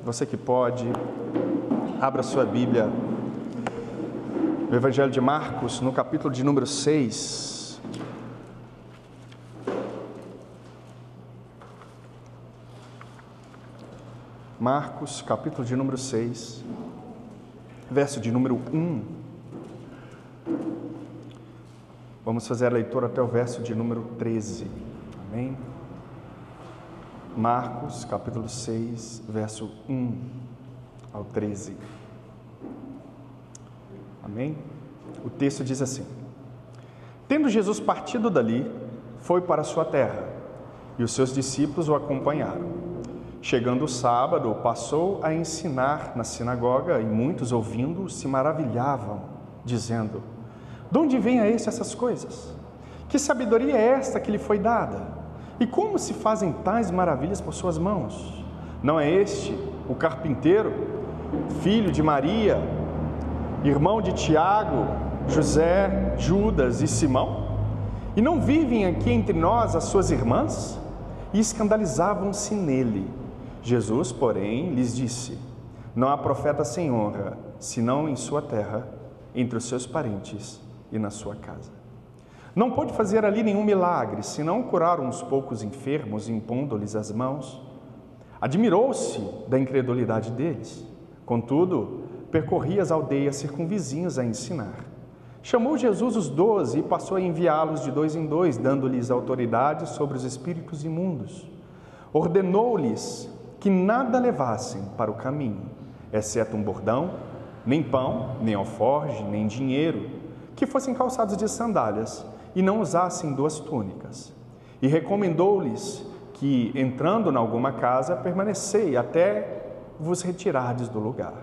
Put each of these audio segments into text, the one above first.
Você que pode, abra sua Bíblia no Evangelho de Marcos, no capítulo de número 6. Marcos, capítulo de número 6, verso de número 1. Vamos fazer a leitura até o verso de número 13. Amém? Marcos, capítulo 6, verso 1 ao 13. Amém? O texto diz assim: Tendo Jesus partido dali, foi para a sua terra, e os seus discípulos o acompanharam. Chegando o sábado, passou a ensinar na sinagoga, e muitos, ouvindo, se maravilhavam, dizendo: De onde vem a este essas coisas? Que sabedoria é esta que lhe foi dada? E como se fazem tais maravilhas por suas mãos? Não é este o carpinteiro, filho de Maria, irmão de Tiago, José, Judas e Simão? E não vivem aqui entre nós as suas irmãs? E escandalizavam-se nele. Jesus, porém, lhes disse: Não há profeta sem honra, senão em sua terra, entre os seus parentes e na sua casa. Não pôde fazer ali nenhum milagre, senão curar uns poucos enfermos, impondo-lhes as mãos. Admirou-se da incredulidade deles. Contudo, percorria as aldeias circunvizinhas a ensinar. Chamou Jesus os 12 e passou a enviá-los de 2 em 2, dando-lhes autoridade sobre os espíritos imundos. Ordenou-lhes que nada levassem para o caminho, exceto um bordão, nem pão, nem alforge, nem dinheiro, que fossem calçados de sandálias, e não usassem 2 túnicas. E recomendou-lhes que, entrando em alguma casa, permanecei até vos retirardes do lugar.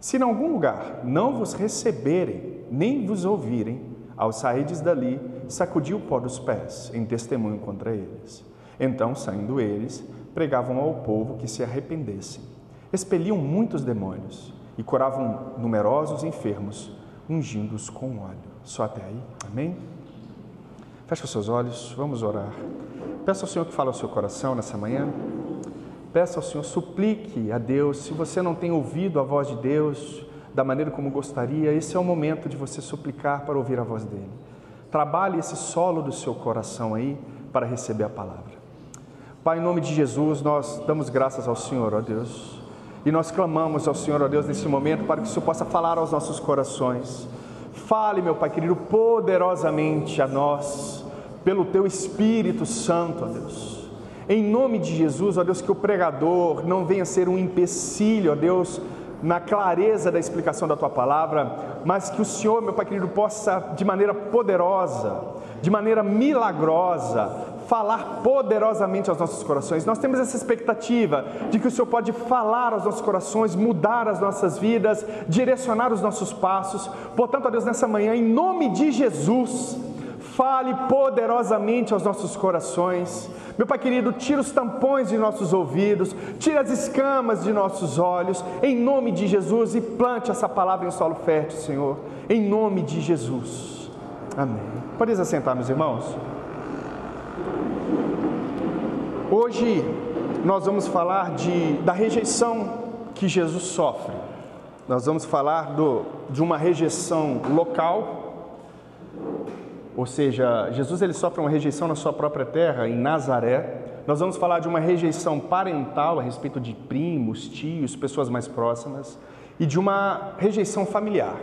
Se em algum lugar não vos receberem, nem vos ouvirem, ao sairdes dali, sacudi o pó dos pés, em testemunho contra eles. Então, saindo eles, pregavam ao povo que se arrependessem. Expeliam muitos demônios e curavam numerosos enfermos, ungindo-os com óleo. Só até aí, amém? Feche os seus olhos, vamos orar. Peça ao Senhor que fale ao seu coração nessa manhã. Peça ao Senhor, suplique a Deus. Se você não tem ouvido a voz de Deus da maneira como gostaria, esse é o momento de você suplicar para ouvir a voz dele. Trabalhe esse solo do seu coração aí para receber a palavra. Pai, em nome de Jesus, nós damos graças ao Senhor, ó Deus, e nós clamamos ao Senhor, ó Deus, nesse momento, para que o Senhor possa falar aos nossos corações. Fale, meu Pai querido, poderosamente a nós, pelo Teu Espírito Santo, ó Deus. Em nome de Jesus, ó Deus, que o pregador não venha ser um empecilho, ó Deus, na clareza da explicação da Tua Palavra, mas que o Senhor, meu Pai querido, possa, de maneira poderosa, de maneira milagrosa, falar poderosamente aos nossos corações. Nós temos essa expectativa de que o Senhor pode falar aos nossos corações, mudar as nossas vidas, direcionar os nossos passos. Portanto, ó Deus, nessa manhã, em nome de Jesus, fale poderosamente aos nossos corações. Meu Pai querido, tira os tampões de nossos ouvidos, tira as escamas de nossos olhos, em nome de Jesus, e plante essa palavra em solo fértil, Senhor, em nome de Jesus. Amém. Podeis assentar, meus irmãos? Hoje nós vamos falar da rejeição que Jesus sofre. Nós vamos falar de uma rejeição local, ou seja, Jesus ele sofre uma rejeição na sua própria terra, em Nazaré. Nós vamos falar de uma rejeição parental a respeito de primos, tios, pessoas mais próximas, e de uma rejeição familiar.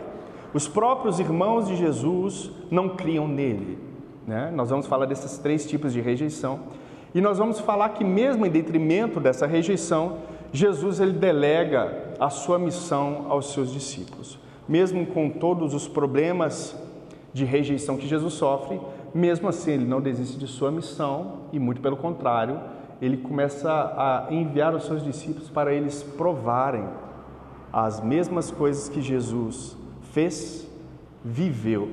Os próprios irmãos de Jesus não criam nele, né? Nós vamos falar desses 3 tipos de rejeição. E nós vamos falar que mesmo em detrimento dessa rejeição, Jesus ele delega a sua missão aos seus discípulos. Mesmo com todos os problemas de rejeição que Jesus sofre, mesmo assim ele não desiste de sua missão e muito pelo contrário, ele começa a enviar os seus discípulos para eles provarem as mesmas coisas que Jesus fez, viveu.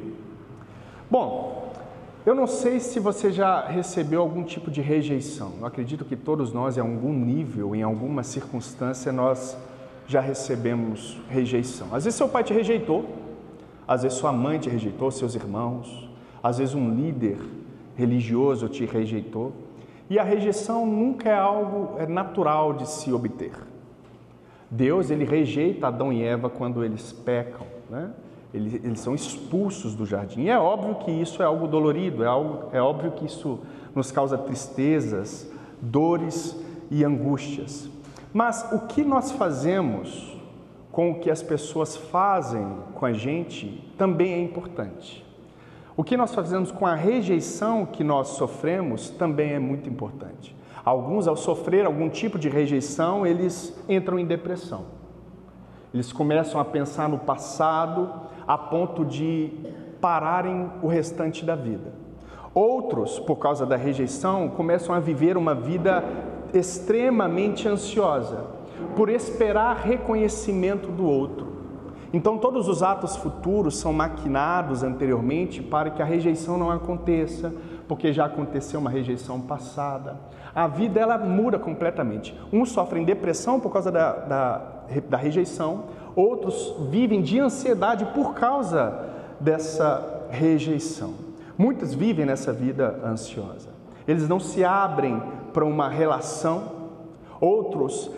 Bom, eu não sei se você já recebeu algum tipo de rejeição. Eu acredito que todos nós, em algum nível, em alguma circunstância, nós já recebemos rejeição. Às vezes seu pai te rejeitou, às vezes sua mãe te rejeitou, seus irmãos, às vezes um líder religioso te rejeitou. E a rejeição nunca é algo natural de se obter. Deus, ele rejeita Adão e Eva quando eles pecam, né? Eles são expulsos do jardim. E é óbvio que isso é algo dolorido, é óbvio que isso nos causa tristezas, dores e angústias. Mas o que nós fazemos com o que as pessoas fazem com a gente também é importante. O que nós fazemos com a rejeição que nós sofremos também é muito importante. Alguns, ao sofrer algum tipo de rejeição, eles entram em depressão. Eles começam a pensar no passado a ponto de pararem o restante da vida. Outros, por causa da rejeição, começam a viver uma vida extremamente ansiosa, por esperar reconhecimento do outro. Então, todos os atos futuros são maquinados anteriormente para que a rejeição não aconteça, porque já aconteceu uma rejeição passada. A vida, ela muda completamente. Uns sofrem depressão por causa da rejeição, outros vivem de ansiedade por causa dessa rejeição. Muitos vivem nessa vida ansiosa. Eles não se abrem para uma relação. Outros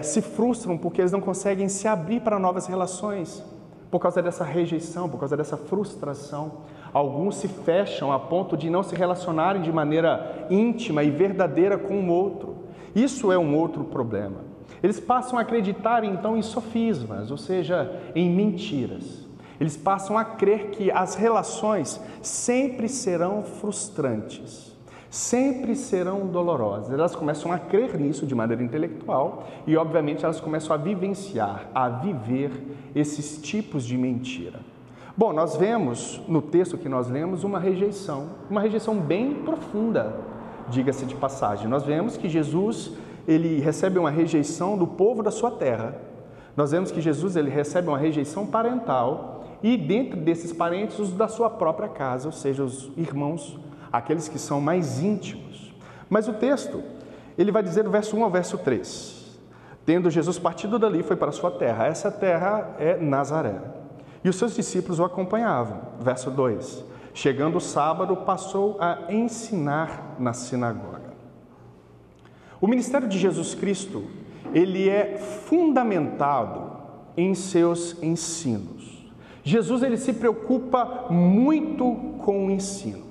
se frustram porque eles não conseguem se abrir para novas relações por causa dessa rejeição, por causa dessa frustração. Alguns se fecham a ponto de não se relacionarem de maneira íntima e verdadeira com o outro. Isso é um outro problema. Eles passam a acreditar então em sofismas, ou seja, em mentiras. Eles passam a crer que as relações sempre serão frustrantes, sempre serão dolorosas. Elas começam a crer nisso de maneira intelectual e, obviamente, elas começam a vivenciar, a viver esses tipos de mentira. Bom, nós vemos no texto que nós lemos uma rejeição bem profunda, diga-se de passagem. Nós vemos que Jesus, ele recebe uma rejeição do povo da sua terra. Nós vemos que Jesus, ele recebe uma rejeição parental e dentro desses parentes os da sua própria casa, ou seja, os irmãos, aqueles que são mais íntimos. Mas o texto, ele vai dizer do verso 1 ao verso 3. Tendo Jesus partido dali, foi para a sua terra. Essa terra é Nazaré. E os seus discípulos o acompanhavam. Verso 2. Chegando o sábado, passou a ensinar na sinagoga. O ministério de Jesus Cristo, ele é fundamentado em seus ensinos. Jesus, ele se preocupa muito com o ensino.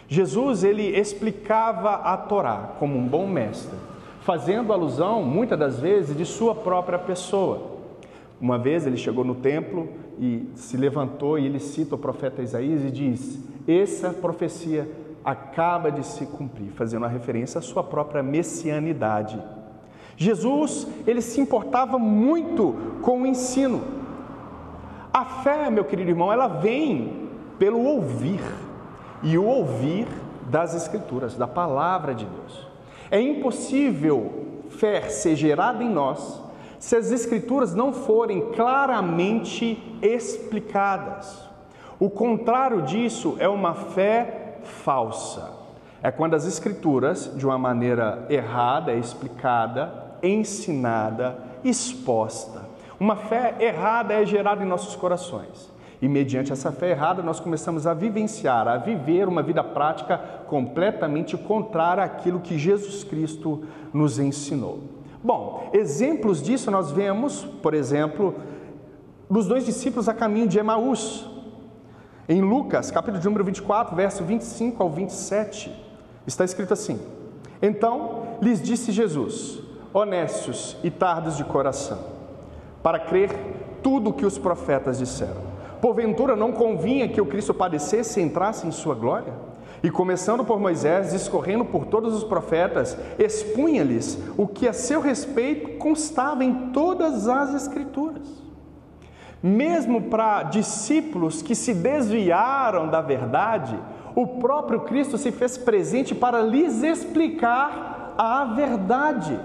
Jesus, ele explicava a Torá como um bom mestre, fazendo alusão, muitas das vezes, de sua própria pessoa. Uma vez ele chegou no templo e se levantou e ele cita o profeta Isaías e diz: essa profecia acaba de se cumprir, fazendo uma referência à sua própria messianidade. Jesus, ele se importava muito com o ensino. A fé, meu querido irmão, ela vem pelo ouvir. E o ouvir das Escrituras, da Palavra de Deus. É impossível fé ser gerada em nós se as Escrituras não forem claramente explicadas. O contrário disso é uma fé falsa. É quando as Escrituras, de uma maneira errada, é explicada, ensinada, exposta. Uma fé errada é gerada em nossos corações. E mediante essa fé errada, nós começamos a vivenciar, a viver uma vida prática completamente contrária àquilo que Jesus Cristo nos ensinou. Bom, exemplos disso nós vemos, por exemplo, nos dois discípulos a caminho de Emaús. Em Lucas, capítulo de número 24, verso 25 ao 27, está escrito assim: Então lhes disse Jesus: honestos e tardos de coração, para crer tudo o que os profetas disseram. Porventura não convinha que o Cristo padecesse e entrasse em sua glória? E começando por Moisés, discorrendo por todos os profetas, expunha-lhes o que a seu respeito constava em todas as Escrituras. Mesmo para discípulos que se desviaram da verdade, o próprio Cristo se fez presente para lhes explicar a verdade.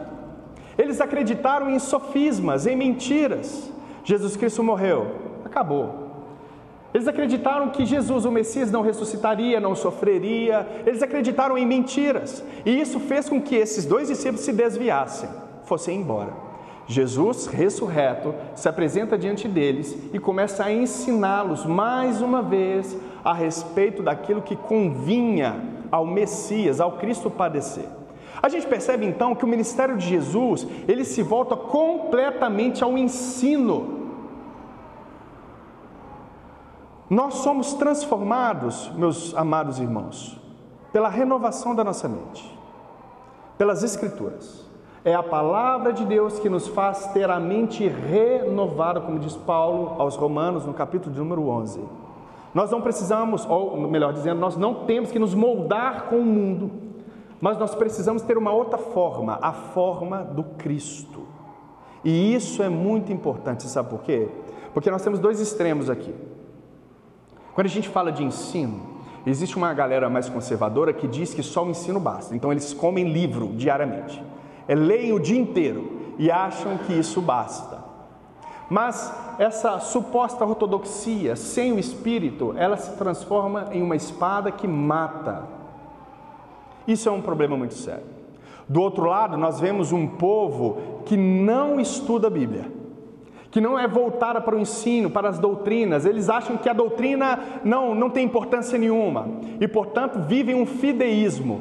Eles acreditaram em sofismas, em mentiras. Jesus Cristo morreu, acabou. Eles acreditaram que Jesus, o Messias, não ressuscitaria, não sofreria. Eles acreditaram em mentiras. E isso fez com que esses dois discípulos se desviassem, fossem embora. Jesus, ressurreto, se apresenta diante deles e começa a ensiná-los mais uma vez a respeito daquilo que convinha ao Messias, ao Cristo padecer. A gente percebe então que o ministério de Jesus, ele se volta completamente ao ensino. Nós somos transformados, meus amados irmãos, pela renovação da nossa mente, pelas Escrituras. É a palavra de Deus que nos faz ter a mente renovada, como diz Paulo aos Romanos, no capítulo de número 11. Nós não precisamos, ou melhor dizendo, nós não temos que nos moldar com o mundo, mas nós precisamos ter uma outra forma, a forma do Cristo. E isso é muito importante, sabe por quê? Porque nós temos dois extremos aqui. Quando a gente fala de ensino, existe uma galera mais conservadora que diz que só o ensino basta. Então eles comem livro diariamente, leem o dia inteiro e acham que isso basta. Mas essa suposta ortodoxia sem o Espírito, ela se transforma em uma espada que mata. Isso é um problema muito sério. Do outro lado, nós vemos um povo que não estuda a Bíblia, que não é voltada para o ensino, para as doutrinas. Eles acham que a doutrina não tem importância nenhuma e, portanto, vivem um fideísmo,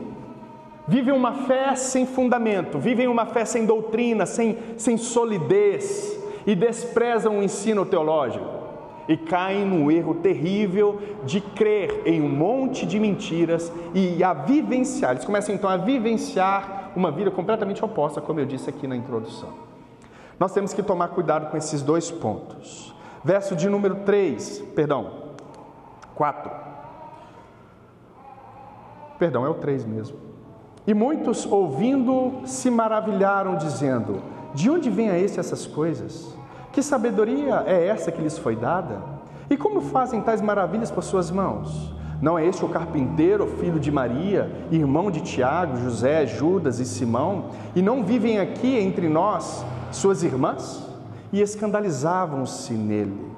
vivem uma fé sem fundamento, vivem uma fé sem doutrina, sem solidez, e desprezam o ensino teológico e caem no erro terrível de crer em um monte de mentiras e a vivenciar. Eles começam então a vivenciar uma vida completamente oposta, como eu disse aqui na introdução. Nós temos que tomar cuidado com esses dois pontos. Verso de número 4. Perdão, é o 3 mesmo. E muitos, ouvindo, se maravilharam, dizendo: de onde vem a este essas coisas? Que sabedoria é essa que lhes foi dada? E como fazem tais maravilhas por suas mãos? Não é este o carpinteiro, filho de Maria, irmão de Tiago, José, Judas e Simão? E não vivem aqui entre nós suas irmãs? E escandalizavam-se nele.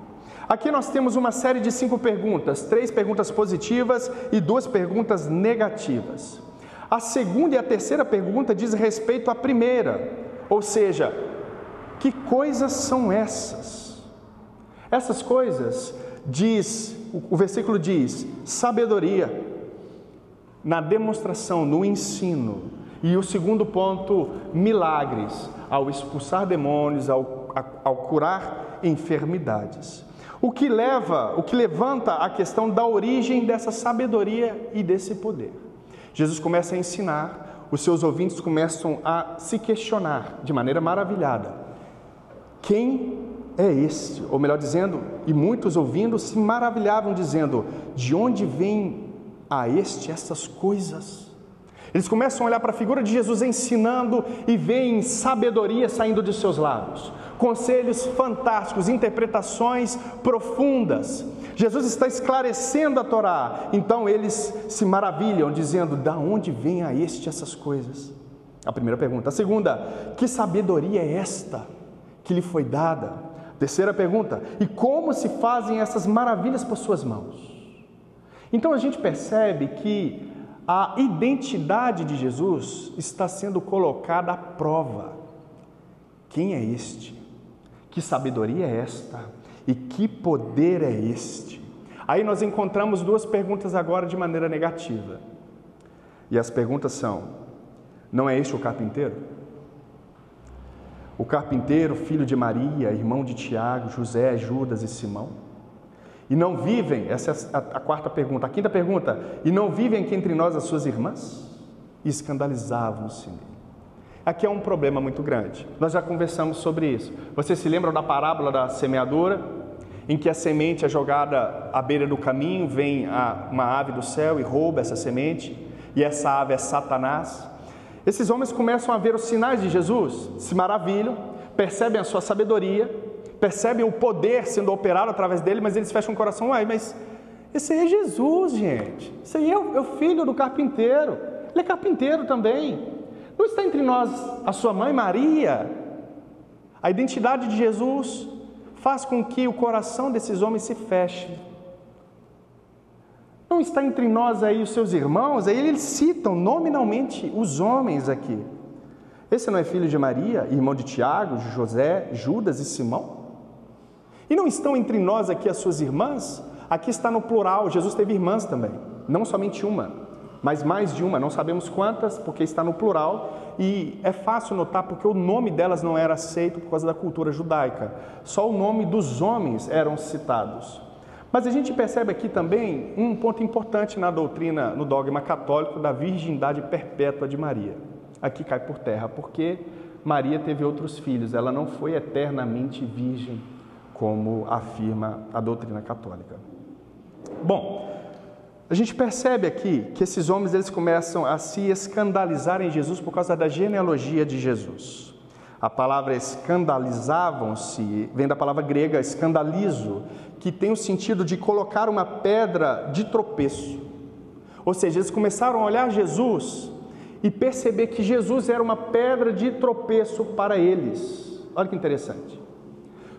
Aqui nós temos uma série de 5 perguntas, 3 perguntas positivas e 2 perguntas negativas. A segunda e a terceira pergunta diz respeito à primeira, ou seja, que coisas são essas? Essas coisas, o versículo diz, sabedoria, na demonstração, no ensino. E o segundo ponto, milagres, ao expulsar demônios, ao curar enfermidades. O que levanta a questão da origem dessa sabedoria e desse poder. Jesus começa a ensinar, os seus ouvintes começam a se questionar de maneira maravilhada. Quem é este? Ou melhor dizendo, e muitos ouvindo se maravilhavam dizendo: de onde vem a este essas coisas? Eles começam a olhar para a figura de Jesus ensinando e veem sabedoria saindo de seus lábios, conselhos fantásticos, interpretações profundas. Jesus está esclarecendo a Torá, então eles se maravilham dizendo: da onde vem a este essas coisas? A primeira pergunta. A segunda: que sabedoria é esta que lhe foi dada? Terceira pergunta: e como se fazem essas maravilhas por suas mãos? Então a gente percebe que a identidade de Jesus está sendo colocada à prova. Quem é este? Que sabedoria é esta? E que poder é este? Aí nós encontramos 2 perguntas agora de maneira negativa. E as perguntas são: não é este o carpinteiro? O carpinteiro, filho de Maria, irmão de Tiago, José, Judas e Simão? E não vivem, essa é a quarta pergunta. A quinta pergunta: e não vivem aqui entre nós as suas irmãs? E escandalizavam-se nele. Aqui é um problema muito grande. Nós já conversamos sobre isso. Vocês se lembram da parábola da semeadura? Em que a semente é jogada à beira do caminho, vem uma ave do céu e rouba essa semente, e essa ave é Satanás. Esses homens começam a ver os sinais de Jesus, se maravilham, percebem a sua sabedoria, percebem o poder sendo operado através dele, mas eles fecham o coração: uai, mas esse aí é Jesus, gente. Esse aí é o filho do carpinteiro. Ele é carpinteiro também. Não está entre nós a sua mãe Maria? A identidade de Jesus faz com que o coração desses homens se feche. Não está entre nós aí os seus irmãos? Aí eles citam nominalmente os homens aqui. Esse não é filho de Maria, irmão de Tiago, José, Judas e Simão? E não estão entre nós aqui as suas irmãs? Aqui está no plural, Jesus teve irmãs também, não somente uma. mas mais de uma, não sabemos quantas, porque está no plural, e é fácil notar porque o nome delas não era aceito por causa da cultura judaica, só o nome dos homens eram citados. Mas a gente percebe aqui também um ponto importante na doutrina, no dogma católico, da virgindade perpétua de Maria. Aqui cai por terra, porque Maria teve outros filhos, ela não foi eternamente virgem, como afirma a doutrina católica. Bom, a gente percebe aqui que esses homens eles começam a se escandalizar em Jesus por causa da genealogia de Jesus. A palavra escandalizavam-se vem da palavra grega escandalizo, que tem o sentido de colocar uma pedra de tropeço. Ou seja, eles começaram a olhar Jesus e perceber que Jesus era uma pedra de tropeço para eles. Olha que interessante.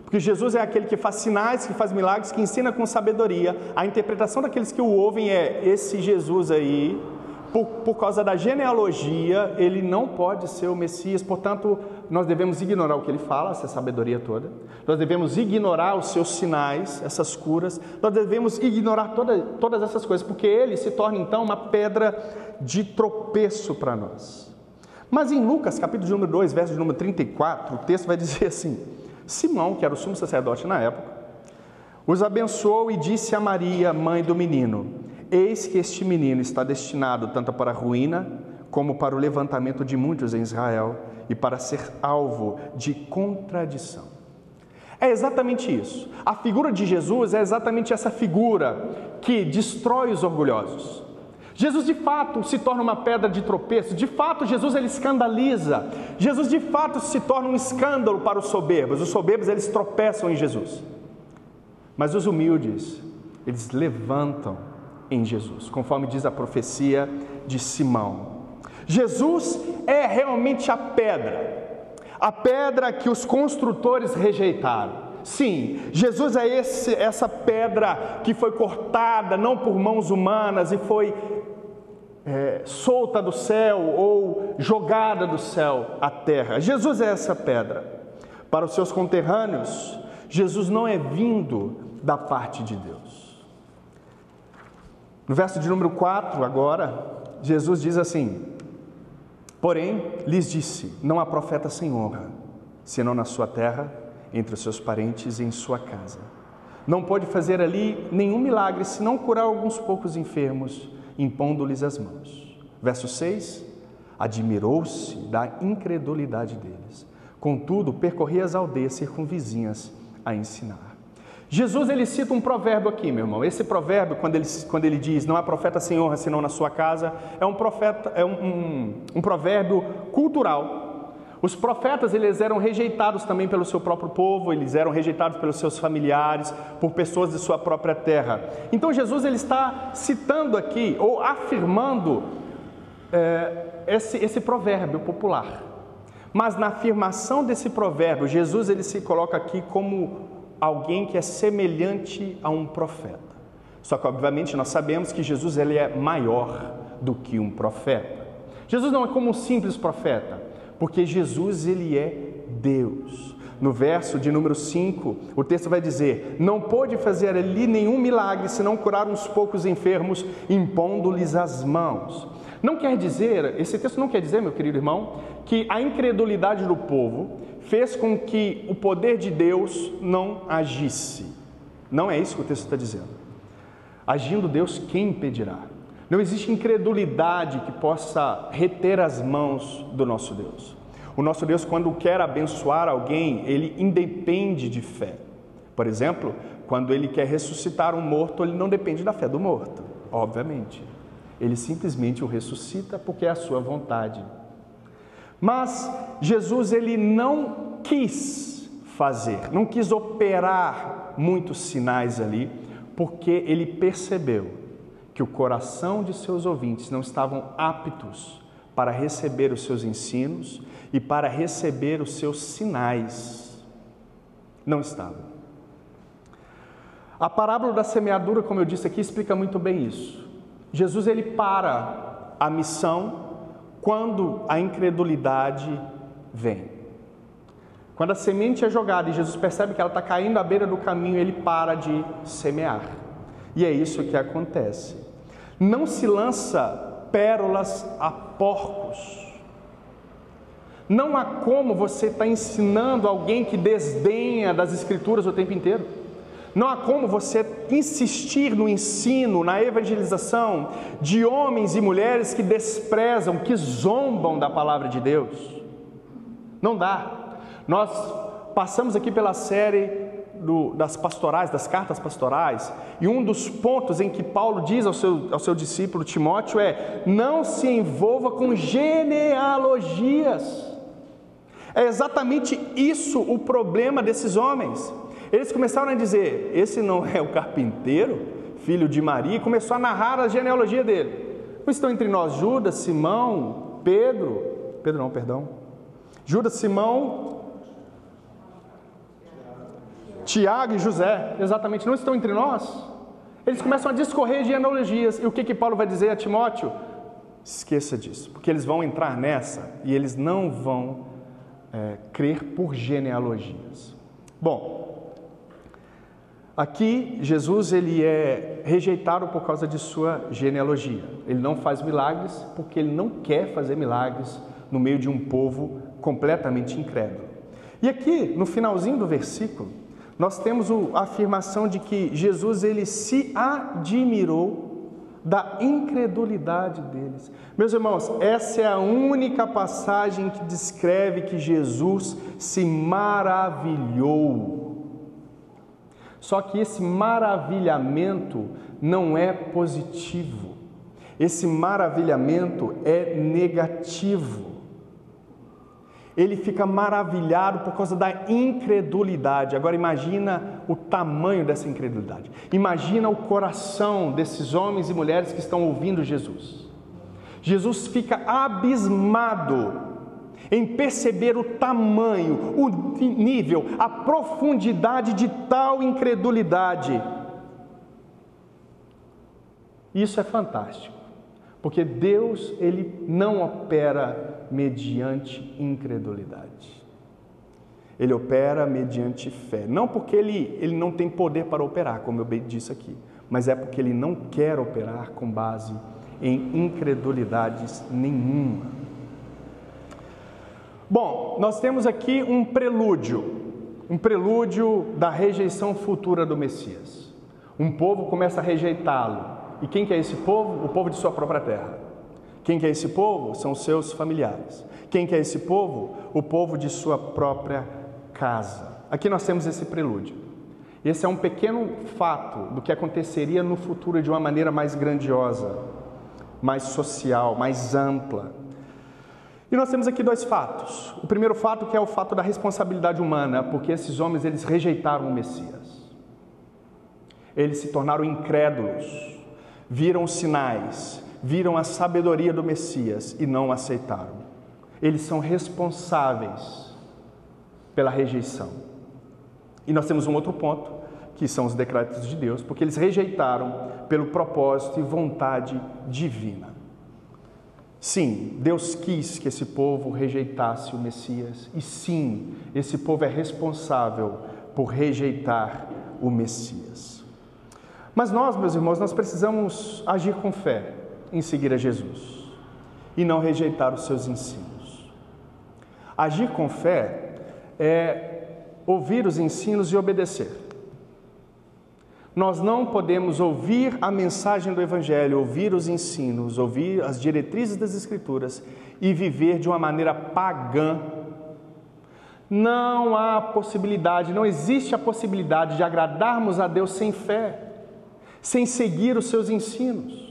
Porque Jesus é aquele que faz sinais, que faz milagres, que ensina com sabedoria. A interpretação daqueles que o ouvem é: esse Jesus aí, por causa da genealogia, ele não pode ser o Messias. Portanto, nós devemos ignorar o que ele fala, essa sabedoria toda. Nós devemos ignorar os seus sinais, essas curas. Nós devemos ignorar todas essas coisas, porque ele se torna então uma pedra de tropeço para nós. Mas em Lucas, capítulo número 2, verso número 34, o texto vai dizer assim: Simão, que era o sumo sacerdote na época, os abençoou e disse a Maria, mãe do menino: eis que este menino está destinado tanto para a ruína, como para o levantamento de muitos em Israel, e para ser alvo de contradição. É exatamente isso. A figura de Jesus é exatamente essa figura que destrói os orgulhosos. Jesus de fato se torna uma pedra de tropeço, de fato Jesus ele escandaliza, Jesus de fato se torna um escândalo para os soberbos eles tropeçam em Jesus, mas os humildes, eles levantam em Jesus, conforme diz a profecia de Simão. Jesus é realmente a pedra que os construtores rejeitaram. Sim, Jesus é essa pedra que foi cortada não por mãos humanas e foi solta do céu ou jogada do céu à terra. Jesus é essa pedra. Para os seus conterrâneos, Jesus não é vindo da parte de Deus. No verso de número 4 agora, Jesus diz assim: porém, lhes disse, não há profeta sem honra, senão na sua terra, entre os seus parentes e em sua casa. Não pode fazer ali nenhum milagre, senão curar alguns poucos enfermos, impondo-lhes as mãos. Verso 6, admirou-se da incredulidade deles. Contudo, percorria as aldeias circunvizinhas a ensinar. Jesus, ele cita um provérbio aqui, meu irmão. Esse provérbio, quando ele diz, não há profeta sem honra, senão na sua casa, é um provérbio cultural. Os profetas, eles eram rejeitados também pelo seu próprio povo, eles eram rejeitados pelos seus familiares, por pessoas de sua própria terra. Então Jesus, ele está citando aqui, ou afirmando esse provérbio popular. Mas na afirmação desse provérbio, Jesus, ele se coloca aqui como alguém que é semelhante a um profeta. Só que, obviamente, nós sabemos que Jesus, ele é maior do que um profeta. Jesus não é como um simples profeta, porque Jesus, ele é Deus. No verso de número 5, o texto vai dizer, não pôde fazer ali nenhum milagre, senão curar uns poucos enfermos, impondo-lhes as mãos. Não quer dizer, esse texto não quer dizer, meu querido irmão, que a incredulidade do povo fez com que o poder de Deus não agisse. Não é isso que o texto está dizendo. Agindo Deus, quem impedirá? Não existe incredulidade que possa reter as mãos do nosso Deus. O nosso Deus, quando quer abençoar alguém, ele independe de fé. Por exemplo, quando ele quer ressuscitar um morto, ele não depende da fé do morto, obviamente. Ele simplesmente o ressuscita porque é a sua vontade. Mas Jesus, ele não quis fazer, não quis operar muitos sinais ali, porque ele percebeu que o coração de seus ouvintes não estavam aptos para receber os seus ensinos e para receber os seus sinais. Não estavam. A parábola da semeadura, como eu disse aqui, explica muito bem isso. Jesus, ele para a missão quando a incredulidade vem. Quando a semente é jogada e Jesus percebe que ela está caindo à beira do caminho, ele para de semear. E é isso que acontece. Não se lança pérolas a porcos. Não há como você estar ensinando alguém que desdenha das Escrituras o tempo inteiro. Não há como você insistir no ensino, na evangelização de homens e mulheres que desprezam, que zombam da palavra de Deus. Não dá. Nós passamos aqui pela série das pastorais, das cartas pastorais, e um dos pontos em que Paulo diz ao seu discípulo Timóteo é: não se envolva com genealogias. É exatamente isso o problema desses homens. Eles começaram a dizer: esse não é o carpinteiro, filho de Maria, e começou a narrar a genealogia dele. Não estão entre nós Judas, Simão, Judas, Simão, Tiago e José, exatamente, não estão entre nós? Eles começam a discorrer genealogias. E o que Paulo vai dizer a Timóteo? Esqueça disso, porque eles vão entrar nessa e eles não vão crer por genealogias. Bom, aqui Jesus ele é rejeitado por causa de sua genealogia. Ele não faz milagres porque ele não quer fazer milagres no meio de um povo completamente incrédulo. E aqui, no finalzinho do versículo, nós temos a afirmação de que Jesus ele se admirou da incredulidade deles. Meus irmãos, essa é a única passagem que descreve que Jesus se maravilhou. Só que esse maravilhamento não é positivo. Esse maravilhamento é negativo. Ele fica maravilhado por causa da incredulidade. Agora imagina o tamanho dessa incredulidade. Imagina o coração desses homens e mulheres que estão ouvindo Jesus. Jesus fica abismado em perceber o tamanho, o nível, a profundidade de tal incredulidade. Isso é fantástico, porque Deus ele não opera mediante incredulidade. Ele opera mediante fé. Não porque ele não tem poder para operar, como eu bem disse aqui, mas é porque ele não quer operar com base em incredulidades nenhuma. Bom, nós temos aqui um prelúdio da rejeição futura do Messias. Um povo começa a rejeitá-lo. E quem que é esse povo? O povo de sua própria terra. Quem que é esse povo? São os seus familiares. Quem que é esse povo? O povo de sua própria casa. Aqui nós temos esse prelúdio. Esse é um pequeno fato do que aconteceria no futuro de uma maneira mais grandiosa, mais social, mais ampla. E nós temos aqui dois fatos. O primeiro fato que é o fato da responsabilidade humana, porque esses homens eles rejeitaram o Messias. Eles se tornaram incrédulos, viram os sinais, viram a sabedoria do Messias e não aceitaram. Eles são responsáveis pela rejeição. E nós temos um outro ponto, que são os decretos de Deus, porque eles rejeitaram pelo propósito e vontade divina. Sim, Deus quis que esse povo rejeitasse o Messias, e sim, esse povo é responsável por rejeitar o Messias. Mas nós, meus irmãos, nós precisamos agir com fé em seguir a Jesus e não rejeitar os seus ensinos. Agir com fé é ouvir os ensinos e obedecer. Nós não podemos ouvir a mensagem do Evangelho, ouvir os ensinos, ouvir as diretrizes das Escrituras e viver de uma maneira pagã. Não há possibilidade, não existe a possibilidade de agradarmos a Deus sem fé, sem seguir os seus ensinos.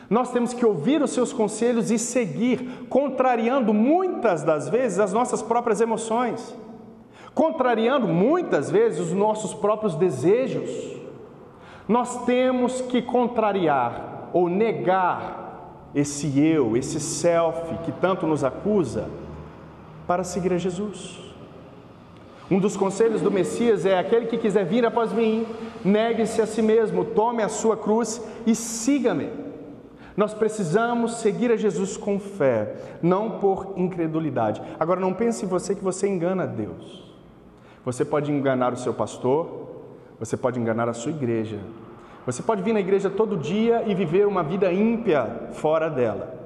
Nós temos que ouvir os seus conselhos e seguir, contrariando muitas das vezes as nossas próprias emoções, contrariando muitas vezes os nossos próprios desejos. Nós temos que contrariar ou negar esse eu, esse self que tanto nos acusa, para seguir a Jesus. Um dos conselhos do Messias é: aquele que quiser vir após mim, negue-se a si mesmo, tome a sua cruz e siga-me. Nós precisamos seguir a Jesus com fé, não por incredulidade. Agora, não pense em você que você engana Deus. Você pode enganar o seu pastor, você pode enganar a sua igreja. Você pode vir na igreja todo dia e viver uma vida ímpia fora dela.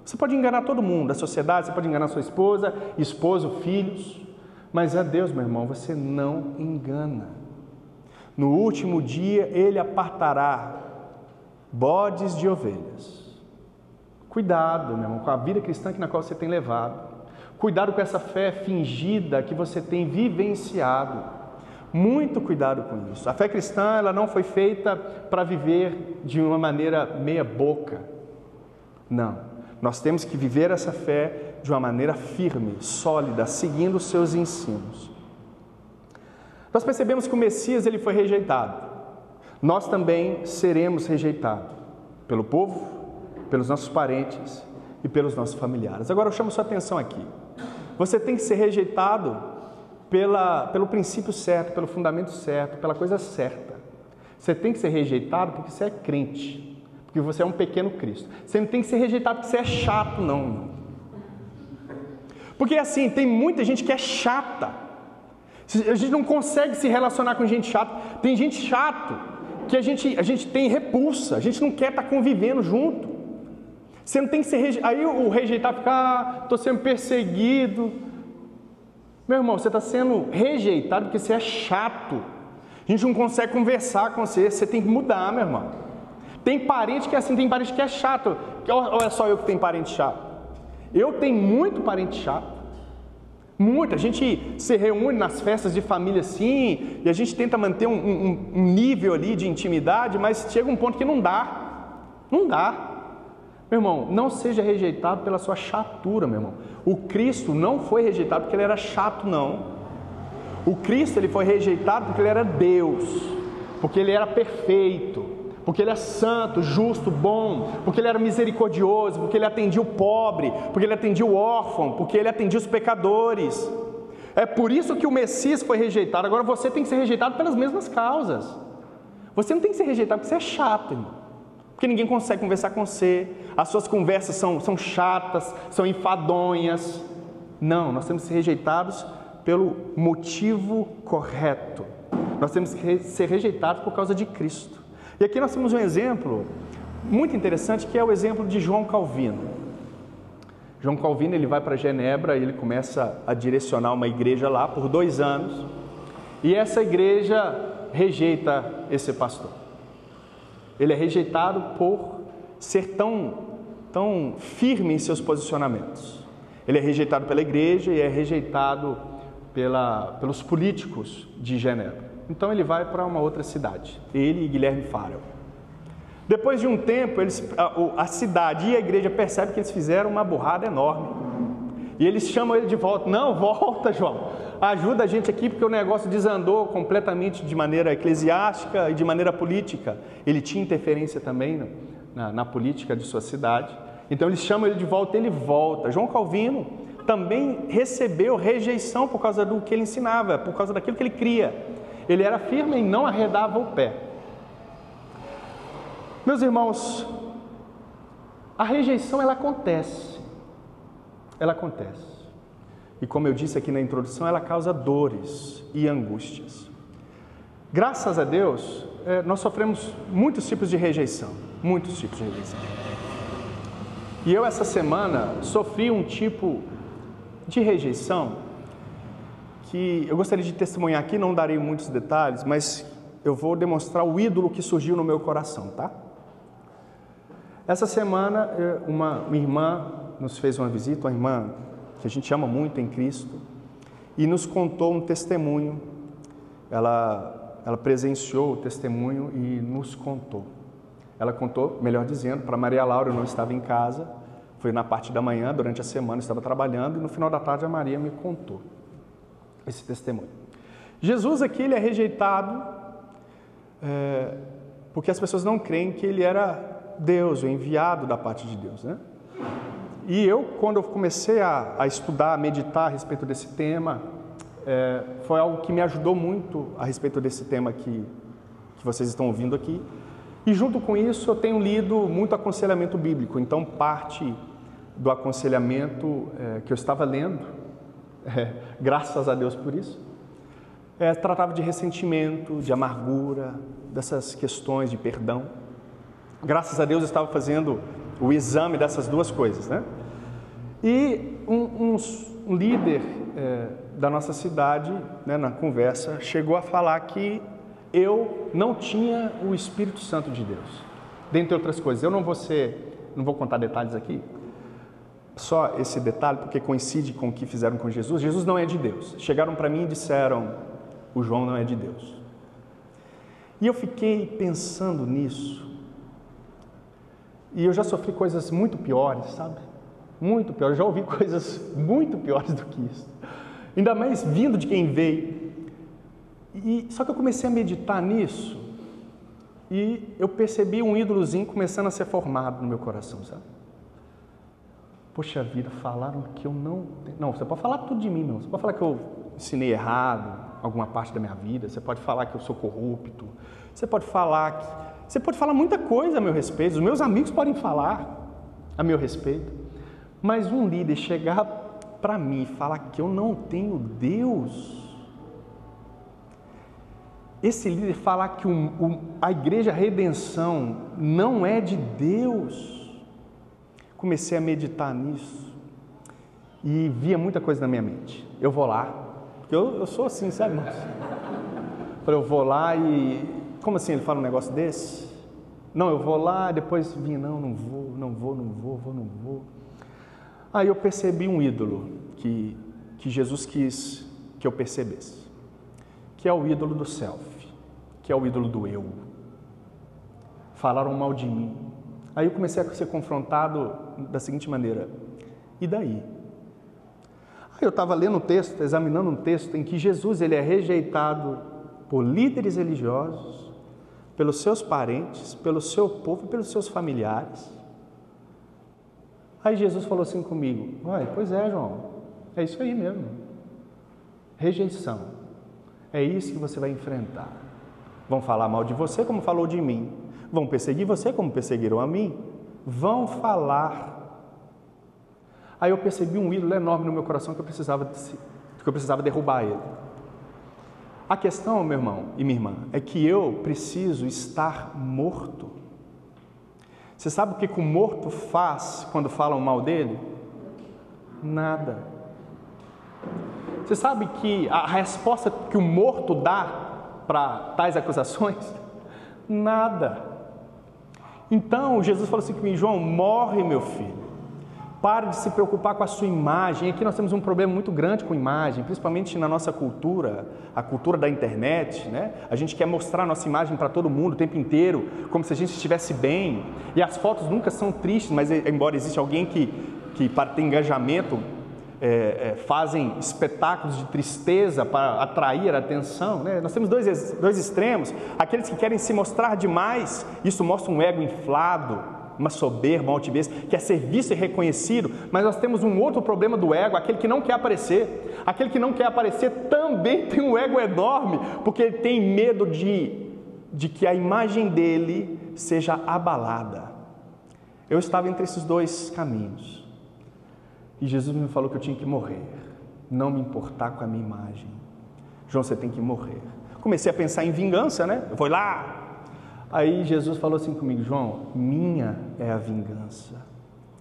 Você pode enganar todo mundo, a sociedade, você pode enganar sua esposa, esposo, filhos, mas a Deus, meu irmão, você não engana. No último dia, Ele apartará bodes de ovelhas. Cuidado, meu irmão, com a vida cristã na qual você tem levado. Cuidado com essa fé fingida que você tem vivenciado. Muito cuidado com isso. A fé cristã, ela não foi feita para viver de uma maneira meia boca. Não. Nós temos que viver essa fé de uma maneira firme, sólida, seguindo os seus ensinos. Nós percebemos que o Messias ele foi rejeitado. Nós também seremos rejeitados pelo povo, pelos nossos parentes e pelos nossos familiares. Agora eu chamo sua atenção aqui. Você tem que ser rejeitado pelo princípio certo, pelo fundamento certo, pela coisa certa. Você tem que ser rejeitado porque você é crente, porque você é um pequeno Cristo. Você não tem que ser rejeitado porque você é chato, não. Porque assim, tem muita gente que é chata. A gente não consegue se relacionar com gente chata. Tem gente chato que a gente tem repulsa, a gente não quer estar convivendo junto. Você não tem que ser rejeitado. Aí o rejeitar fica, estou sendo perseguido. Meu irmão, você está sendo rejeitado porque você é chato. A gente não consegue conversar com você, você tem que mudar, meu irmão. Tem parente que é assim, tem parente que é chato. Ou é só eu que tenho parente chato? Eu tenho muito parente chato. Muito. A gente se reúne nas festas de família assim, e a gente tenta manter um nível ali de intimidade, mas chega um ponto que não dá. Não dá. Meu irmão, não seja rejeitado pela sua chatura, meu irmão. O Cristo não foi rejeitado porque ele era chato, não. O Cristo ele foi rejeitado porque ele era Deus, porque ele era perfeito, porque ele é santo, justo, bom, porque ele era misericordioso, porque ele atendia o pobre, porque ele atendia o órfão, porque ele atendia os pecadores. É por isso que o Messias foi rejeitado. Agora você tem que ser rejeitado pelas mesmas causas. Você não tem que ser rejeitado porque você é chato, irmão. Porque ninguém consegue conversar com você, as suas conversas são chatas, são enfadonhas. Não, nós temos que ser rejeitados pelo motivo correto. Nós temos que ser rejeitados por causa de Cristo. E aqui nós temos um exemplo muito interessante, que é o exemplo de João Calvino. João Calvino ele vai para Genebra e ele começa a direcionar uma igreja lá por 2 anos. E essa igreja rejeita esse pastor. Ele é rejeitado por ser tão firme em seus posicionamentos. Ele é rejeitado pela igreja e é rejeitado pelos políticos de Genebra. Então ele vai para uma outra cidade, ele e Guilherme Farel. Depois de um tempo, a cidade e a igreja percebem que eles fizeram uma burrada enorme. E eles chamam ele de volta. Não, volta, João. Ajuda a gente aqui porque o negócio desandou completamente de maneira eclesiástica e de maneira política. Ele tinha interferência também na política de sua cidade. Então eles chamam ele de volta, ele volta. João Calvino também recebeu rejeição por causa do que ele ensinava, por causa daquilo que ele cria. Ele era firme e não arredava o pé. Meus irmãos, a rejeição ela acontece. Ela acontece. E como eu disse aqui na introdução, ela causa dores e angústias. Graças a Deus, nós sofremos muitos tipos de rejeição. Muitos tipos de rejeição. E eu essa semana sofri um tipo de rejeição que eu gostaria de testemunhar aqui, não darei muitos detalhes, mas eu vou demonstrar o ídolo que surgiu no meu coração, tá? Essa semana, uma irmã nos fez uma visita, uma irmã que a gente ama muito em Cristo, e nos contou um testemunho. Ela presenciou o testemunho e nos contou. Ela contou, melhor dizendo, para Maria Laura. Eu não estava em casa, foi na parte da manhã, durante a semana eu estava trabalhando, e no final da tarde a Maria me contou esse testemunho. Jesus aqui ele é rejeitado porque as pessoas não creem que ele era Deus, o enviado da parte de Deus, né? E eu, quando eu comecei a estudar, a meditar a respeito desse tema, foi algo que me ajudou muito a respeito desse tema que vocês estão ouvindo aqui. E junto com isso eu tenho lido muito aconselhamento bíblico. Então parte do aconselhamento que eu estava lendo, graças a Deus por isso, tratava de ressentimento, de amargura, dessas questões de perdão. Graças a Deus eu estava fazendo o exame dessas duas coisas, né? E um líder da nossa cidade, né, na conversa, chegou a falar que eu não tinha o Espírito Santo de Deus, dentre outras coisas. Eu não vou contar detalhes aqui, só esse detalhe, porque coincide com o que fizeram com Jesus. Jesus não é de Deus. Chegaram para mim e disseram, o João não é de Deus. E eu fiquei pensando nisso, e eu já sofri coisas muito piores, sabe? Muito piores, já ouvi coisas muito piores do que isso, ainda mais vindo de quem veio. Só que eu comecei a meditar nisso, e eu percebi um ídolozinho começando a ser formado no meu coração, sabe? Poxa vida, falaram que eu não... Não, você pode falar tudo de mim, não. Você pode falar que eu ensinei errado alguma parte da minha vida, você pode falar que eu sou corrupto, você pode falar muita coisa a meu respeito, os meus amigos podem falar a meu respeito, mas um líder chegar para mim e falar que eu não tenho Deus, esse líder falar que a Igreja Redenção não é de Deus, comecei a meditar nisso e via muita coisa na minha mente. Eu vou lá, porque eu sou assim, sabe, irmãos? Falei, eu vou lá e... Como assim ele fala um negócio desse? Não, eu vou lá, depois vim, não vou. Aí eu percebi um ídolo que Jesus quis que eu percebesse, que é o ídolo do self, que é o ídolo do eu. Falaram mal de mim. Aí eu comecei a ser confrontado da seguinte maneira, e daí? Aí eu estava lendo um texto, examinando um texto em que Jesus ele é rejeitado por líderes religiosos, pelos seus parentes, pelo seu povo e pelos seus familiares. Aí Jesus falou assim comigo, pois é, João, é isso aí mesmo, rejeição, é isso que você vai enfrentar. Vão falar mal de você como falou de mim, vão perseguir você como perseguiram a mim, vão falar. Aí eu percebi um ídolo enorme no meu coração que eu precisava derrubar ele. A questão, meu irmão e minha irmã, é que eu preciso estar morto. Você sabe o que o morto faz quando falam mal dele? Nada. Você sabe que a resposta que o morto dá para tais acusações? Nada. Então, Jesus falou assim comigo, João, morre, meu filho. Pare de se preocupar com a sua imagem. Aqui nós temos um problema muito grande com imagem, principalmente na nossa cultura, a cultura da internet, né? A gente quer mostrar a nossa imagem para todo mundo o tempo inteiro, como se a gente estivesse bem. E as fotos nunca são tristes, mas embora exista alguém que para ter engajamento, fazem espetáculos de tristeza para atrair a atenção, né? Nós temos dois extremos, aqueles que querem se mostrar demais, isso mostra um ego inflado, uma soberba, uma altivez, quer ser visto e reconhecido, mas nós temos um outro problema do ego, aquele que não quer aparecer. Aquele que não quer aparecer também tem um ego enorme, porque ele tem medo de que a imagem dele seja abalada. Eu estava entre esses dois caminhos, e Jesus me falou que eu tinha que morrer, não me importar com a minha imagem. João, você tem que morrer. Comecei a pensar em vingança, né? Eu vou lá. Aí Jesus falou assim comigo, João, minha é a vingança,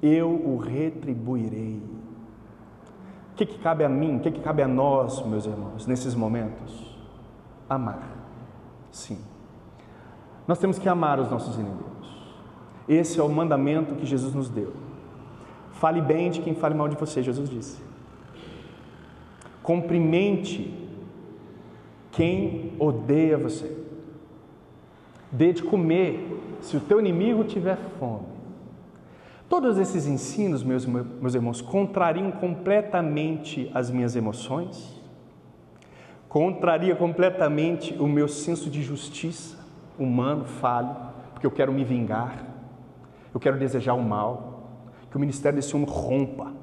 eu o retribuirei. O que cabe a mim, o que cabe a nós, meus irmãos, nesses momentos? Amar, sim. Nós temos que amar os nossos inimigos. Esse é o mandamento que Jesus nos deu. Fale bem de quem fale mal de você, Jesus disse. Cumprimente quem odeia você. Dê de comer se o teu inimigo tiver fome. Todos esses ensinos, meus irmãos, contrariam completamente as minhas emoções, contraria completamente o meu senso de justiça humano, falho, porque eu quero me vingar, eu quero desejar o mal, que o ministério desse homem rompa.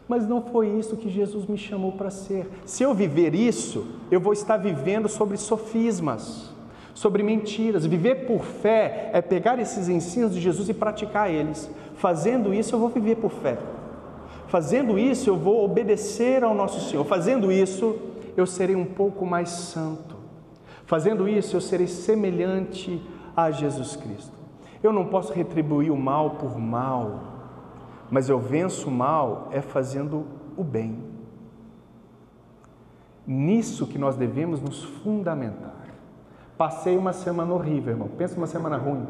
Mas não foi isso que Jesus me chamou para ser. Se eu viver isso, eu vou estar vivendo sobre sofismas, sobre mentiras. Viver por fé é pegar esses ensinos de Jesus e praticar eles. Fazendo isso, eu vou viver por fé. Fazendo isso, eu vou obedecer ao nosso Senhor. Fazendo isso, eu serei um pouco mais santo. Fazendo isso, eu serei semelhante a Jesus Cristo. Eu não posso retribuir o mal por mal, mas eu venço o mal fazendo o bem. Nisso que nós devemos nos fundamentar. Passei uma semana horrível, irmão. Pensa uma semana ruim.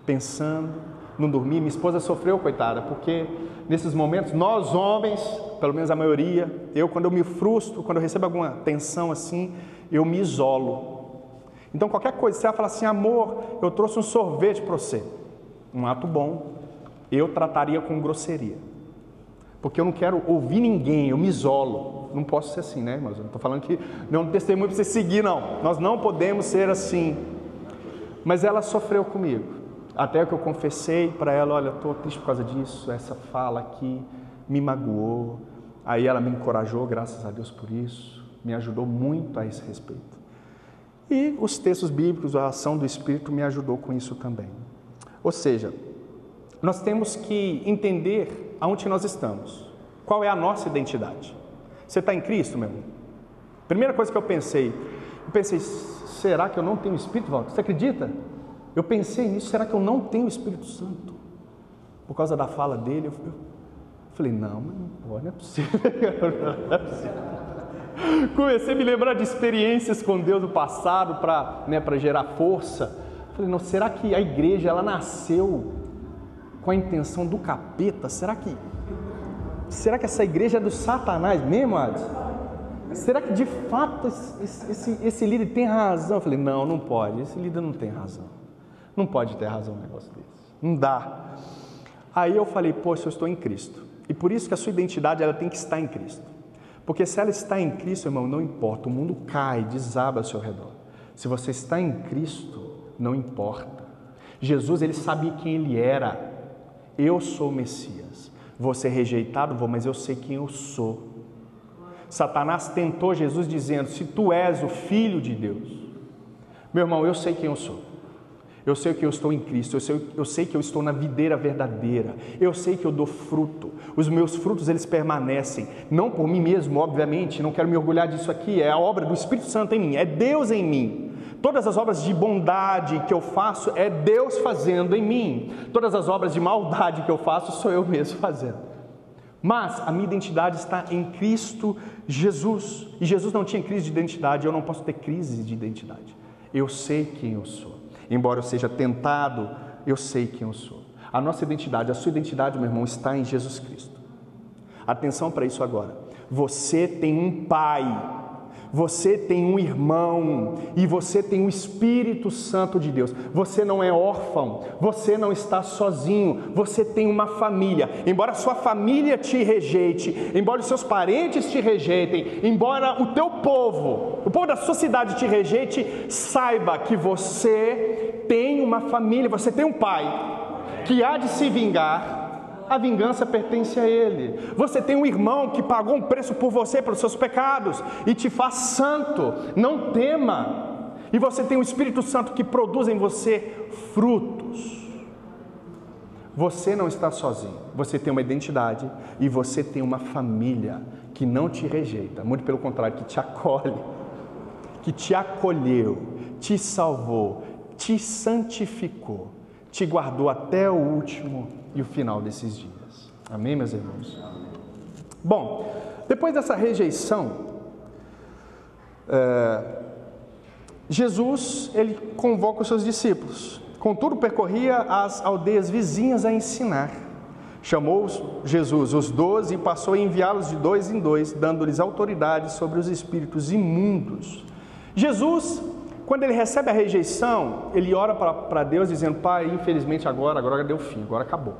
Pensando, não dormi. Minha esposa sofreu, coitada, porque nesses momentos, nós homens, pelo menos a maioria, quando eu me frustro, quando eu recebo alguma tensão assim, eu me isolo. Então qualquer coisa, você vai falar assim, amor, eu trouxe um sorvete para você. Um ato bom, eu trataria com grosseria. Porque eu não quero ouvir ninguém, eu me isolo. Não posso ser assim, né, irmãos? Eu não estou falando que não é um testemunho para você seguir, não. Nós não podemos ser assim. Mas ela sofreu comigo. Até que eu confessei para ela, olha, estou triste por causa disso, essa fala aqui me magoou. Aí ela me encorajou, graças a Deus por isso. Me ajudou muito a esse respeito. E os textos bíblicos, a ação do Espírito me ajudou com isso também. Ou seja, nós temos que entender aonde nós estamos. Qual é a nossa identidade? Você está em Cristo, meu irmão? Primeira coisa que eu pensei, será que eu não tenho Espírito, Walter? Você acredita? Eu pensei nisso, será que eu não tenho o Espírito Santo? Por causa da fala dele, eu falei, não, mas não pode, não é possível. Não é possível. Comecei a me lembrar de experiências com Deus do passado para gerar força. Falei, não, será que a igreja ela nasceu com a intenção do capeta? Será que essa igreja é do Satanás mesmo, Adson? Será que de fato esse líder tem razão? Eu falei, não pode, esse líder não tem razão. Não pode ter razão um negócio desse. Não dá. Aí eu falei, poxa, eu estou em Cristo. E por isso que a sua identidade ela tem que estar em Cristo. Porque se ela está em Cristo, irmão, não importa, o mundo cai, desaba ao seu redor. Se você está em Cristo, não importa. Jesus, ele sabia quem ele era. Eu sou o Messias. Vou ser rejeitado, mas eu sei quem eu sou. Satanás tentou Jesus dizendo, se tu és o Filho de Deus. Meu irmão, eu sei quem eu sou. Eu sei que eu estou em Cristo, eu sei que eu estou na videira verdadeira, eu sei que eu dou fruto, os meus frutos eles permanecem, não por mim mesmo, obviamente, não quero me orgulhar disso aqui, é a obra do Espírito Santo em mim, é Deus em mim. Todas as obras de bondade que eu faço é Deus fazendo em mim, todas as obras de maldade que eu faço sou eu mesmo fazendo. Mas a minha identidade está em Cristo Jesus, e Jesus não tinha crise de identidade, eu não posso ter crise de identidade, eu sei quem eu sou. Embora eu seja tentado, eu sei quem eu sou. A nossa identidade, a sua identidade, meu irmão, está em Jesus Cristo. Atenção para isso agora. Você tem um pai, você tem um irmão e você tem o Espírito Santo de Deus. Você não é órfão, você não está sozinho, você tem uma família. Embora a sua família te rejeite, embora os seus parentes te rejeitem, embora o teu povo, o povo da sua cidade te rejeite, saiba que você tem uma família, você tem um pai que há de se vingar. A vingança pertence a Ele. Você tem um irmão que pagou um preço por você, pelos seus pecados, e te faz santo. Não tema. E você tem o Espírito Santo que produz em você frutos. Você não está sozinho. Você tem uma identidade e você tem uma família que não te rejeita. Muito pelo contrário, que te acolhe, que te acolheu, te salvou, te santificou, te guardou até o último e o final desses dias. Amém, meus irmãos? Bom, depois dessa rejeição, Jesus, ele convoca os seus discípulos. Contudo, percorria as aldeias vizinhas a ensinar. Chamou Jesus os 12 e passou a enviá-los de 2 em 2, dando-lhes autoridade sobre os espíritos imundos. Jesus, quando ele recebe a rejeição, ele ora para Deus dizendo, Pai, infelizmente agora deu fim, agora acabou.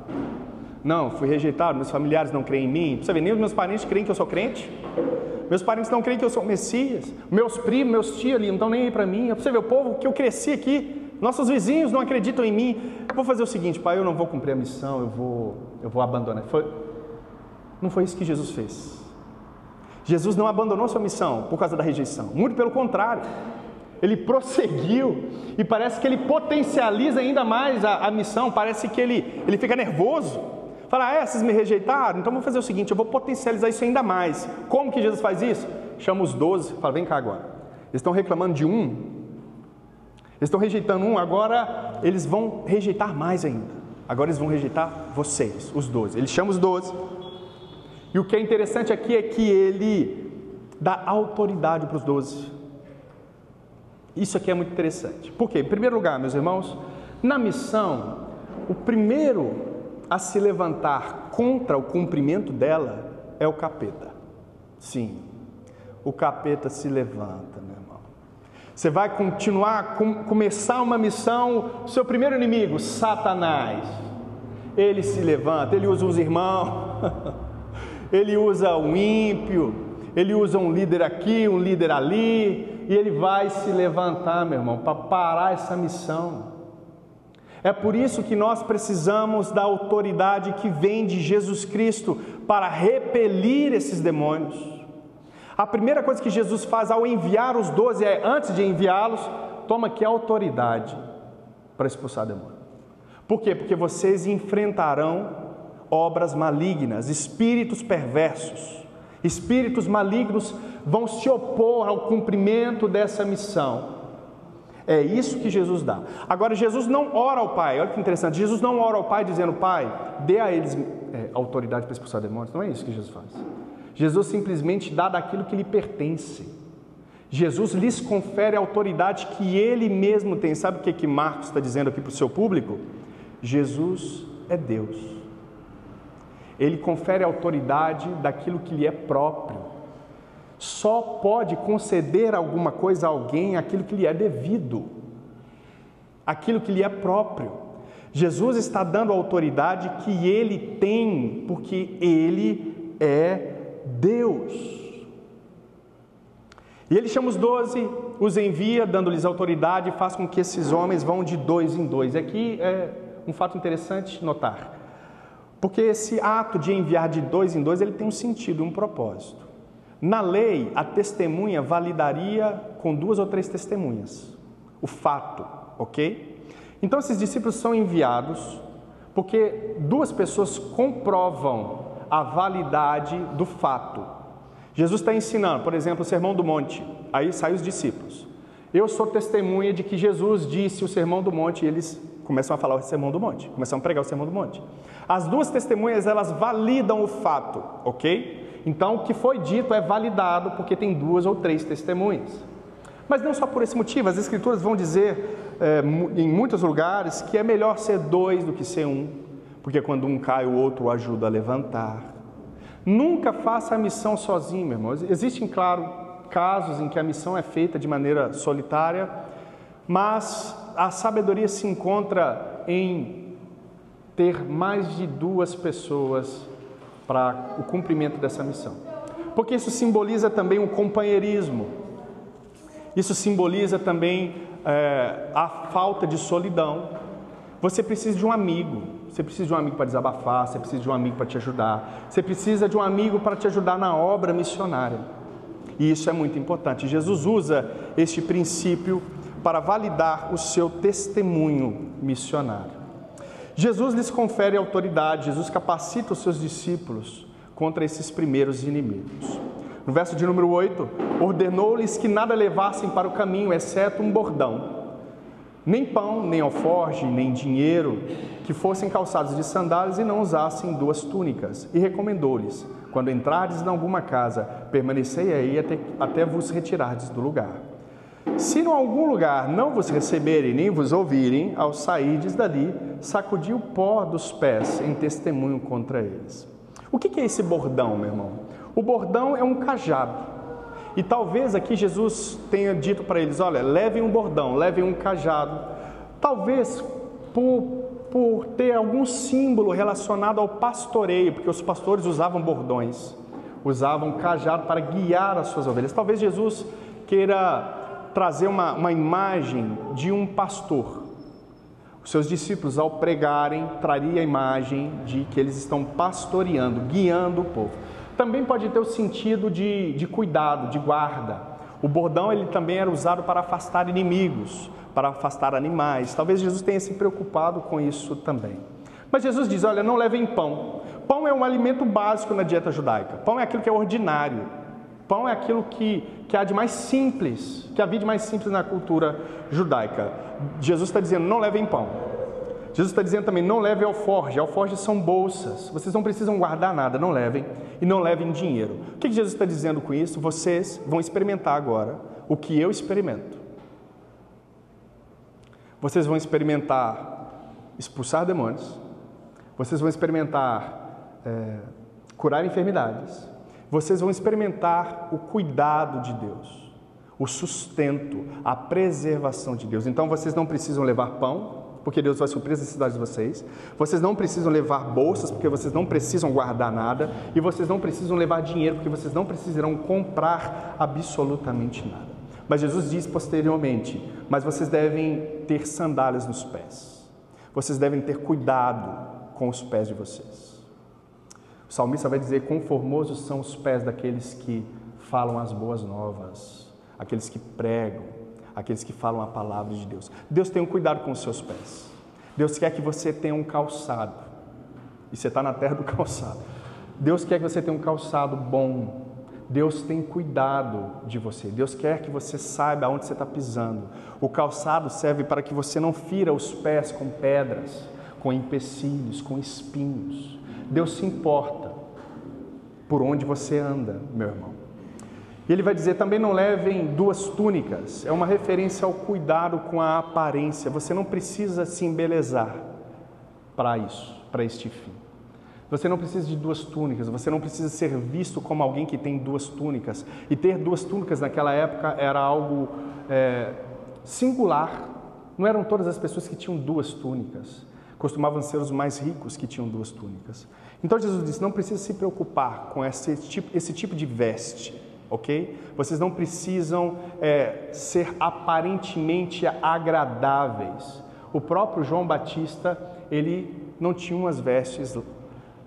Não, fui rejeitado, meus familiares não creem em mim. Você vê, nem os meus parentes creem que eu sou crente. Meus parentes não creem que eu sou o Messias. Meus primos, meus tios ali não estão nem aí para mim. Você vê, o povo que eu cresci aqui, nossos vizinhos não acreditam em mim. Eu vou fazer o seguinte, Pai, eu não vou cumprir a missão, eu vou abandonar. Não foi isso que Jesus fez. Jesus não abandonou sua missão por causa da rejeição. Muito pelo contrário. Ele prosseguiu e parece que ele potencializa ainda mais a missão, parece que ele fica nervoso, fala, vocês me rejeitaram, então vou fazer o seguinte, eu vou potencializar isso ainda mais. Como que Jesus faz isso? Chama os 12, fala, vem cá agora, eles estão reclamando de um, Eles estão rejeitando um, agora eles vão rejeitar mais ainda. Agora eles vão rejeitar vocês, os 12. Ele chama os 12. E o que é interessante aqui é que ele dá autoridade para os 12. Isso aqui é muito interessante. Por quê? Em primeiro lugar, meus irmãos, na missão, o primeiro a se levantar contra o cumprimento dela é o capeta. Sim, o capeta se levanta, meu irmão. Você vai continuar, começar uma missão, seu primeiro inimigo, Satanás. Ele se levanta, ele usa os irmãos, ele usa um ímpio, ele usa um líder aqui, um líder ali, e ele vai se levantar, meu irmão, para parar essa missão. É por isso que nós precisamos da autoridade que vem de Jesus Cristo para repelir esses demônios. A primeira coisa que Jesus faz ao enviar os 12 é, antes de enviá-los, toma aqui a autoridade para expulsar demônio. Por quê? Porque vocês enfrentarão obras malignas, espíritos perversos. Espíritos malignos vão se opor ao cumprimento dessa missão. É isso que Jesus dá. Agora, Jesus não ora ao Pai. Olha que interessante. Jesus não ora ao Pai dizendo: Pai, dê a eles autoridade para expulsar demônios. Não é isso que Jesus faz. Jesus simplesmente dá daquilo que lhe pertence. Jesus lhes confere a autoridade que Ele mesmo tem. Sabe o que Marcos está dizendo aqui para o seu público? Jesus é Deus. Ele confere a autoridade daquilo que lhe é próprio. Só pode conceder alguma coisa a alguém aquilo que lhe é devido, aquilo que lhe é próprio. Jesus está dando a autoridade que Ele tem, porque Ele é Deus. E Ele chama os 12, os envia, dando-lhes autoridade, e faz com que esses homens vão de 2 em 2. Aqui é um fato interessante notar, porque esse ato de enviar de 2 em 2, ele tem um sentido, um propósito. Na lei, a testemunha validaria com 2 ou 3 testemunhas o fato, ok? Então esses discípulos são enviados porque 2 pessoas comprovam a validade do fato. Jesus está ensinando, por exemplo, o Sermão do Monte, aí saem os discípulos. Eu sou testemunha de que Jesus disse o Sermão do Monte, e eles começam a falar o Sermão do Monte, começam a pregar o Sermão do Monte. As 2 testemunhas, elas validam o fato, ok? Então, o que foi dito é validado porque tem 2 ou 3 testemunhas. Mas não só por esse motivo, as Escrituras vão dizer em muitos lugares que é melhor ser 2 do que ser 1, porque quando um cai, o outro o ajuda a levantar. Nunca faça a missão sozinho, meu irmão. Existem, claro, casos em que a missão é feita de maneira solitária, mas a sabedoria se encontra em ter mais de 2 pessoas para o cumprimento dessa missão, porque isso simboliza também o companheirismo, isso simboliza também a falta de solidão. Você precisa de um amigo, você precisa de um amigo para desabafar, você precisa de um amigo para te ajudar, você precisa de um amigo para te ajudar na obra missionária, e isso é muito importante. Jesus usa este princípio para validar o seu testemunho missionário. Jesus lhes confere autoridade, Jesus capacita os seus discípulos contra esses primeiros inimigos. No verso de número 8, ordenou-lhes que nada levassem para o caminho, exceto um bordão. Nem pão, nem alforge, nem dinheiro, que fossem calçados de sandálias e não usassem 2 túnicas. E recomendou-lhes: quando entrardes em alguma casa, permanecei aí até vos retirardes do lugar. Se em algum lugar não vos receberem nem vos ouvirem, ao sairdes dali, sacudi o pó dos pés em testemunho contra eles. O que é esse bordão, meu irmão? O bordão é um cajado. E talvez aqui Jesus tenha dito para eles: olha, levem um bordão, levem um cajado. Talvez por ter algum símbolo relacionado ao pastoreio, porque os pastores usavam bordões, usavam cajado para guiar as suas ovelhas. Talvez Jesus queira trazer uma imagem de um pastor. Os seus discípulos, ao pregarem, traria a imagem de que eles estão pastoreando, guiando o povo. Também pode ter o sentido de cuidado, de guarda. O bordão ele também era usado para afastar inimigos, para afastar animais. Talvez Jesus tenha se preocupado com isso também. Mas Jesus diz: olha, não levem pão. Pão é um alimento básico na dieta judaica. Pão é aquilo que é ordinário. Pão é aquilo que há de mais simples, que havia de mais simples na cultura judaica. Jesus está dizendo, não levem pão. Jesus está dizendo também, não levem alforje. Alforjes são bolsas. Vocês não precisam guardar nada, não levem. E não levem dinheiro. O que Jesus está dizendo com isso? Vocês vão experimentar agora o que eu experimento. Vocês vão experimentar expulsar demônios. Vocês vão experimentar curar enfermidades. Vocês vão experimentar o cuidado de Deus, o sustento, a preservação de Deus. Então vocês não precisam levar pão, porque Deus vai suprir as necessidades de vocês. Vocês não precisam levar bolsas, porque vocês não precisam guardar nada. E vocês não precisam levar dinheiro, porque vocês não precisarão comprar absolutamente nada. Mas Jesus diz posteriormente, mas vocês devem ter sandálias nos pés. Vocês devem ter cuidado com os pés de vocês. O salmista vai dizer, quão formosos são os pés daqueles que falam as boas novas, aqueles que pregam, aqueles que falam a palavra de Deus. Deus tem um cuidado com os seus pés. Deus quer que você tenha um calçado. E você está na terra do calçado. Deus quer que você tenha um calçado bom. Deus tem cuidado de você. Deus quer que você saiba onde você está pisando. O calçado serve para que você não fira os pés com pedras, com empecilhos, com espinhos. Deus se importa por onde você anda, meu irmão. E ele vai dizer, também não levem 2 túnicas. É uma referência ao cuidado com a aparência. Você não precisa se embelezar para isso, para este fim. Você não precisa de 2 túnicas, você não precisa ser visto como alguém que tem 2 túnicas. E ter 2 túnicas naquela época era algo singular. Não eram todas as pessoas que tinham 2 túnicas. Costumavam ser os mais ricos que tinham 2 túnicas. Então Jesus disse, não precisa se preocupar com esse tipo de veste, ok? Vocês não precisam ser aparentemente agradáveis. O próprio João Batista, ele não tinha umas vestes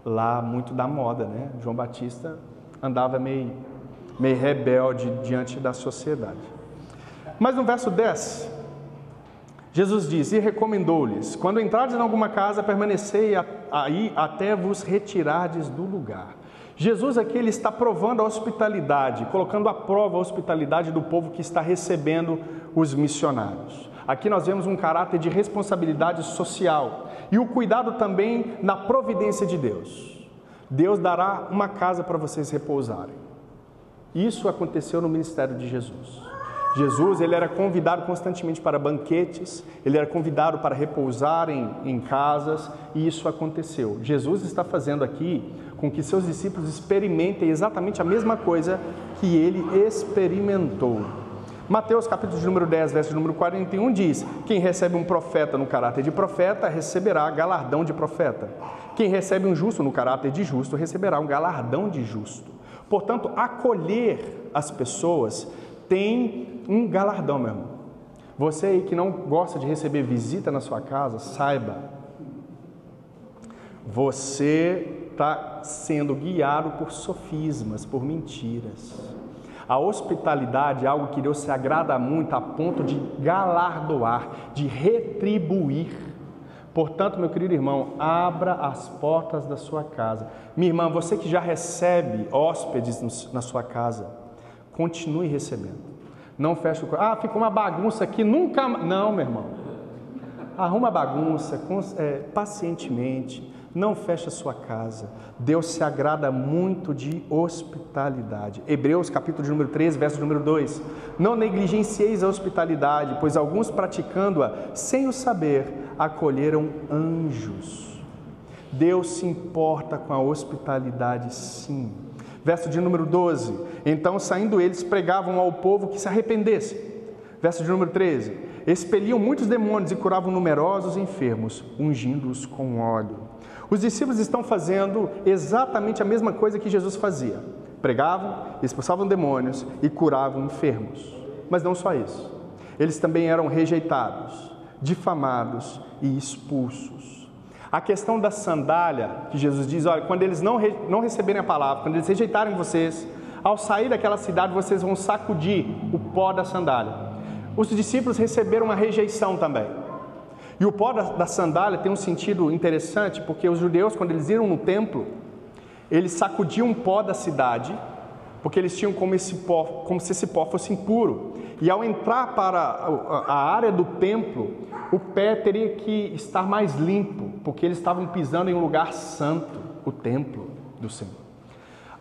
lá muito da moda, né? João Batista andava meio rebelde diante da sociedade. Mas no verso 10... Jesus diz, e recomendou-lhes, quando entrardes em alguma casa, permanecei aí até vos retirardes do lugar. Jesus aqui ele está provando a hospitalidade, colocando à prova a hospitalidade do povo que está recebendo os missionários. Aqui nós vemos um caráter de responsabilidade social e o cuidado também na providência de Deus. Deus dará uma casa para vocês repousarem. Isso aconteceu no ministério de Jesus. Jesus, ele era convidado constantemente para banquetes, ele era convidado para repousar em casas, e isso aconteceu. Jesus está fazendo aqui com que seus discípulos experimentem exatamente a mesma coisa que ele experimentou. Mateus capítulo de número 10, verso de número 41 diz, quem recebe um profeta no caráter de profeta, receberá galardão de profeta. Quem recebe um justo no caráter de justo, receberá um galardão de justo. Portanto, acolher as pessoas tem um galardão, meu irmão. Você aí que não gosta de receber visita na sua casa, saiba, você está sendo guiado por sofismas, por mentiras. A hospitalidade é algo que Deus se agrada muito a ponto de galardoar, de retribuir. Portanto, meu querido irmão, abra as portas da sua casa. Minha irmã, você que já recebe hóspedes na sua casa, continue recebendo. Não feche o coração. Ficou uma bagunça aqui, nunca... Não, meu irmão. Arruma a bagunça, pacientemente. Não feche a sua casa. Deus se agrada muito de hospitalidade. Hebreus, capítulo de número 13, verso de número 2. Não negligencieis a hospitalidade, pois alguns praticando-a, sem o saber, acolheram anjos. Deus se importa com a hospitalidade, sim. Verso de número 12, então saindo eles pregavam ao povo que se arrependesse. Verso de número 13, expeliam muitos demônios e curavam numerosos enfermos, ungindo-os com óleo. Os discípulos estão fazendo exatamente a mesma coisa que Jesus fazia. Pregavam, expulsavam demônios e curavam enfermos. Mas não só isso, eles também eram rejeitados, difamados e expulsos. A questão da sandália, que Jesus diz, olha, quando eles não receberem a palavra, quando eles rejeitarem vocês, ao sair daquela cidade, vocês vão sacudir o pó da sandália. Os discípulos receberam uma rejeição também. E o pó da sandália tem um sentido interessante, porque os judeus, quando eles iam no templo, eles sacudiam o pó da cidade porque eles tinham como se esse pó fosse impuro. E ao entrar para a área do templo, o pé teria que estar mais limpo, porque eles estavam pisando em um lugar santo, o templo do Senhor.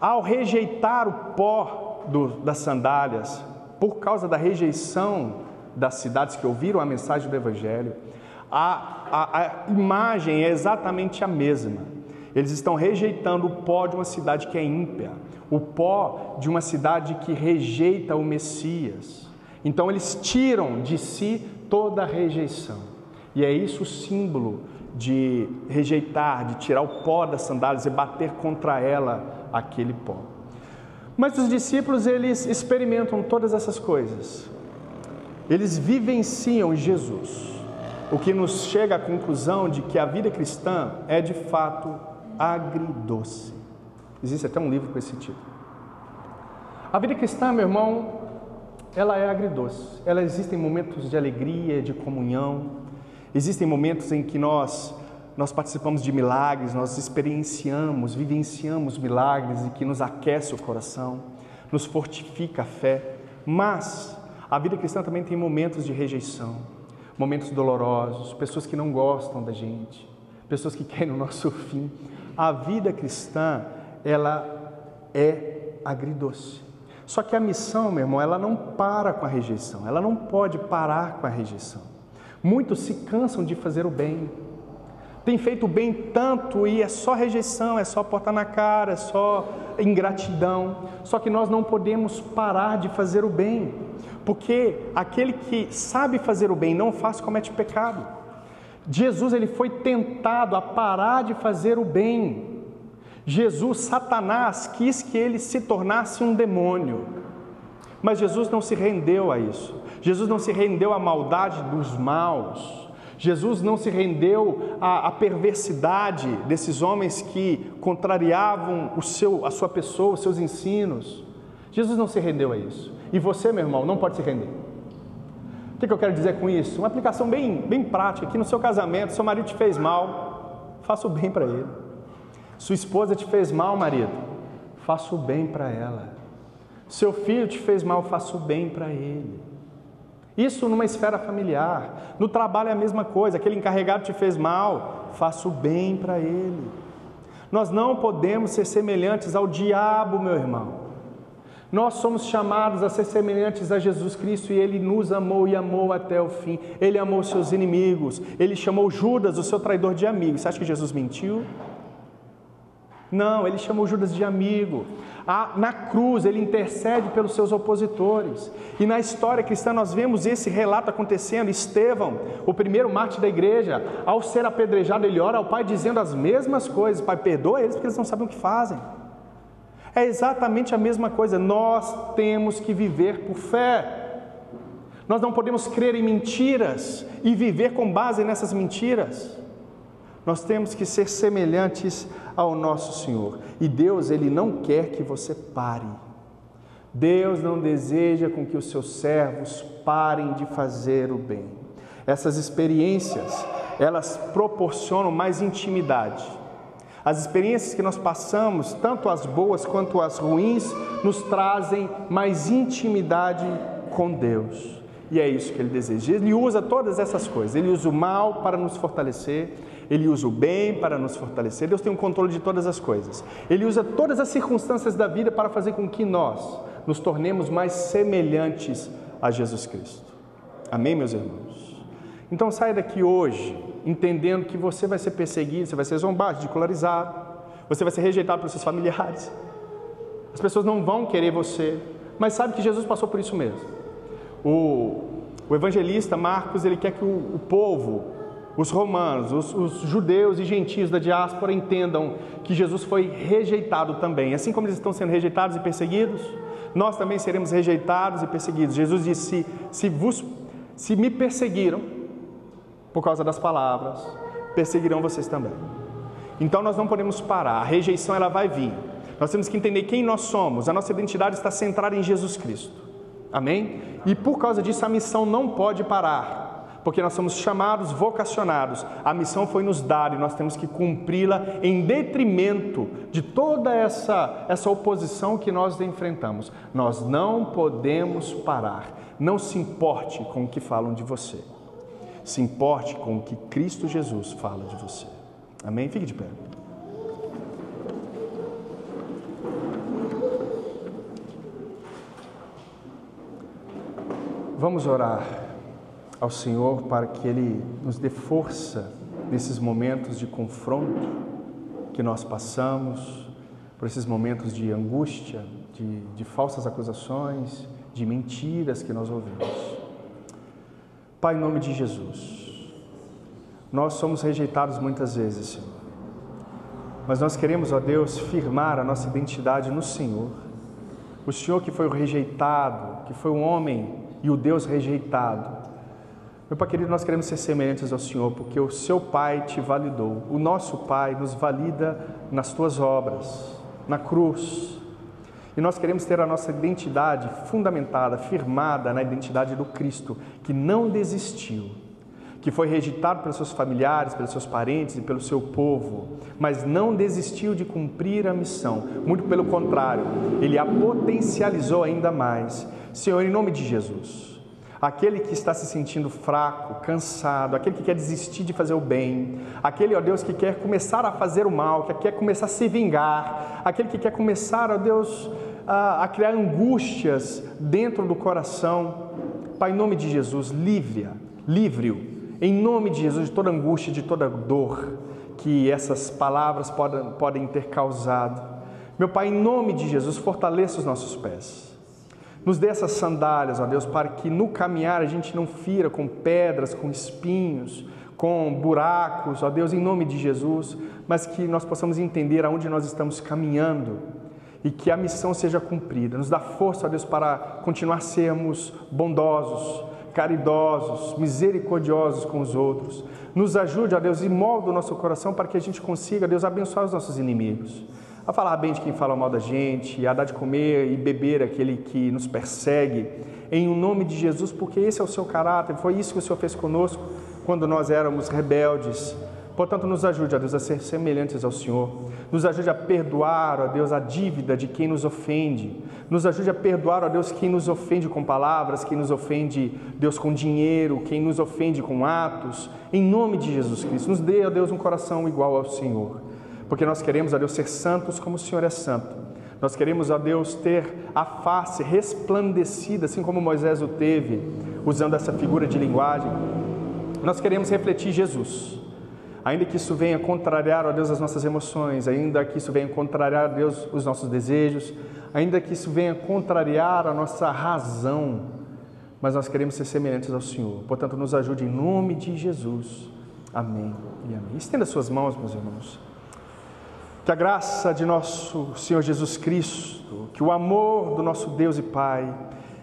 Ao rejeitar o pó das sandálias, por causa da rejeição das cidades que ouviram a mensagem do Evangelho, a imagem é exatamente a mesma. Eles estão rejeitando o pó de uma cidade que é ímpia, o pó de uma cidade que rejeita o Messias. Então eles tiram de si toda a rejeição. E é isso o símbolo de rejeitar, de tirar o pó das sandálias e bater contra ela aquele pó. Mas os discípulos, eles experimentam todas essas coisas. Eles vivenciam Jesus, o que nos chega à conclusão de que a vida cristã é de fato agridoce. Existe até um livro com esse título. A vida cristã, meu irmão, ela é agridoce. Ela existe em momentos de alegria, de comunhão. Existem momentos em que nós participamos de milagres, nós experienciamos, vivenciamos milagres e que nos aquece o coração, nos fortifica a fé. Mas a vida cristã também tem momentos de rejeição, momentos dolorosos, pessoas que não gostam da gente, pessoas que querem o nosso fim. A vida cristã, ela é agridoce. Só que a missão, meu irmão, ela não para com a rejeição, ela não pode parar com a rejeição. Muitos se cansam de fazer o bem, tem feito o bem tanto e é só rejeição, é só porta na cara, é só ingratidão. Só que nós não podemos parar de fazer o bem, porque aquele que sabe fazer o bem e não faz, comete pecado. Jesus, ele foi tentado a parar de fazer o bem. Satanás quis que ele se tornasse um demônio, mas Jesus não se rendeu a isso. Jesus não se rendeu à maldade dos maus. Jesus não se rendeu à perversidade desses homens que contrariavam a sua pessoa, os seus ensinos. Jesus não se rendeu a isso. E você, meu irmão, não pode se render. O que eu quero dizer com isso? Uma aplicação bem prática. Aqui no seu casamento, seu marido te fez mal, faça o bem para ele. Sua esposa te fez mal, marido, faça o bem para ela. Seu filho te fez mal, faça o bem para ele. Isso numa esfera familiar. No trabalho é a mesma coisa. Aquele encarregado te fez mal, faça o bem para ele. Nós não podemos ser semelhantes ao diabo, meu irmão. Nós somos chamados a ser semelhantes a Jesus Cristo, e Ele nos amou e amou até o fim. Ele amou os seus inimigos. Ele chamou Judas, o seu traidor, de amigo. Você acha que Jesus mentiu? Não, Ele chamou Judas de amigo. Na cruz, Ele intercede pelos seus opositores. E na história cristã nós vemos esse relato acontecendo. Estevão, o primeiro mártir da igreja, ao ser apedrejado, ele ora ao Pai dizendo as mesmas coisas. Pai, perdoa eles porque eles não sabem o que fazem. É exatamente a mesma coisa. Nós temos que viver por fé. Nós não podemos crer em mentiras e viver com base nessas mentiras. Nós temos que ser semelhantes ao nosso Senhor. E Deus, Ele não quer que você pare. Deus não deseja com que os seus servos parem de fazer o bem. Essas experiências, elas proporcionam mais intimidade. As experiências que nós passamos, tanto as boas quanto as ruins, nos trazem mais intimidade com Deus. E é isso que Ele deseja. Ele usa todas essas coisas. Ele usa o mal para nos fortalecer. Ele usa o bem para nos fortalecer. Deus tem um controle de todas as coisas. Ele usa todas as circunstâncias da vida para fazer com que nós nos tornemos mais semelhantes a Jesus Cristo. Amém, meus irmãos? Então saia daqui hoje entendendo que você vai ser perseguido, você vai ser zombado, ridicularizado, você vai ser rejeitado pelos seus familiares. As pessoas não vão querer você, mas sabe que Jesus passou por isso mesmo. O evangelista Marcos, ele quer que o povo, os romanos, os judeus e gentios da diáspora entendam que Jesus foi rejeitado também. Assim como eles estão sendo rejeitados e perseguidos, nós também seremos rejeitados e perseguidos. Jesus disse, se me perseguiram por causa das palavras, perseguirão vocês também. Então nós não podemos parar, a rejeição ela vai vir. Nós temos que entender quem nós somos, a nossa identidade está centrada em Jesus Cristo. Amém? E por causa disso a missão não pode parar. porque nós somos chamados, vocacionados. A missão foi nos dada e nós temos que cumpri-la em detrimento de toda essa oposição que nós enfrentamos. Nós não podemos parar. Não se importe com o que falam de você. Se importe com o que Cristo Jesus fala de você. Amém? Fique de pé. Vamos orar ao Senhor para que Ele nos dê força nesses momentos de confronto que nós passamos, por esses momentos de angústia, de falsas acusações, de mentiras que nós ouvimos. Pai, em nome de Jesus, nós somos rejeitados muitas vezes, Senhor, mas nós queremos, ó Deus, firmar a nossa identidade no Senhor. O Senhor que foi o rejeitado, que foi o homem e o Deus rejeitado. Meu Pai querido, nós queremos ser semelhantes ao Senhor, porque o seu Pai te validou. O nosso Pai nos valida nas tuas obras, na cruz. E nós queremos ter a nossa identidade fundamentada, firmada na identidade do Cristo, que não desistiu, que foi rejeitado pelos seus familiares, pelos seus parentes e pelo seu povo, mas não desistiu de cumprir a missão. Muito pelo contrário, Ele a potencializou ainda mais. Senhor, em nome de Jesus, aquele que está se sentindo fraco, cansado, aquele que quer desistir de fazer o bem, aquele, ó Deus, que quer começar a fazer o mal, que quer começar a se vingar, aquele que quer começar, ó Deus, a criar angústias dentro do coração, Pai, em nome de Jesus, livre-o, em nome de Jesus, de toda angústia, de toda dor que essas palavras podem ter causado. Meu Pai, em nome de Jesus, fortaleça os nossos pés. Nos dê essas sandálias, ó Deus, para que no caminhar a gente não fira com pedras, com espinhos, com buracos, ó Deus, em nome de Jesus, mas que nós possamos entender aonde nós estamos caminhando e que a missão seja cumprida. Nos dá força, ó Deus, para continuar sermos bondosos, caridosos, misericordiosos com os outros. Nos ajude, ó Deus, e molde o nosso coração para que a gente consiga, Deus, abençoar os nossos inimigos. A falar bem de quem fala mal da gente, a dar de comer e beber aquele que nos persegue, em nome de Jesus, porque esse é o seu caráter, foi isso que o Senhor fez conosco quando nós éramos rebeldes. Portanto, nos ajude, ó Deus, a ser semelhantes ao Senhor, nos ajude a perdoar, ó Deus, a dívida de quem nos ofende, nos ajude a perdoar, ó Deus, quem nos ofende com palavras, quem nos ofende, Deus, com dinheiro, quem nos ofende com atos, em nome de Jesus Cristo, nos dê, ó Deus, um coração igual ao Senhor. Porque nós queremos, ó Deus, ser santos como o Senhor é santo. Nós queremos, ó Deus, ter a face resplandecida, assim como Moisés o teve, usando essa figura de linguagem. Nós queremos refletir Jesus. Ainda que isso venha contrariar, ó Deus, as nossas emoções, ainda que isso venha contrariar, ó Deus, os nossos desejos, ainda que isso venha contrariar a nossa razão, mas nós queremos ser semelhantes ao Senhor. Portanto, nos ajude em nome de Jesus. Amém e amém. Estenda suas mãos, meus irmãos. Que a graça de nosso Senhor Jesus Cristo, que o amor do nosso Deus e Pai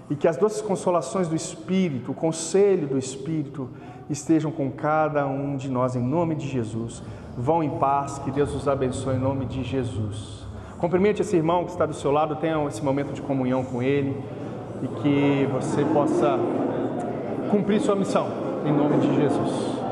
e que as doces consolações do Espírito, o conselho do Espírito estejam com cada um de nós em nome de Jesus. Vão em paz, que Deus os abençoe em nome de Jesus. Cumprimente esse irmão que está do seu lado, tenha esse momento de comunhão com ele e que você possa cumprir sua missão em nome de Jesus.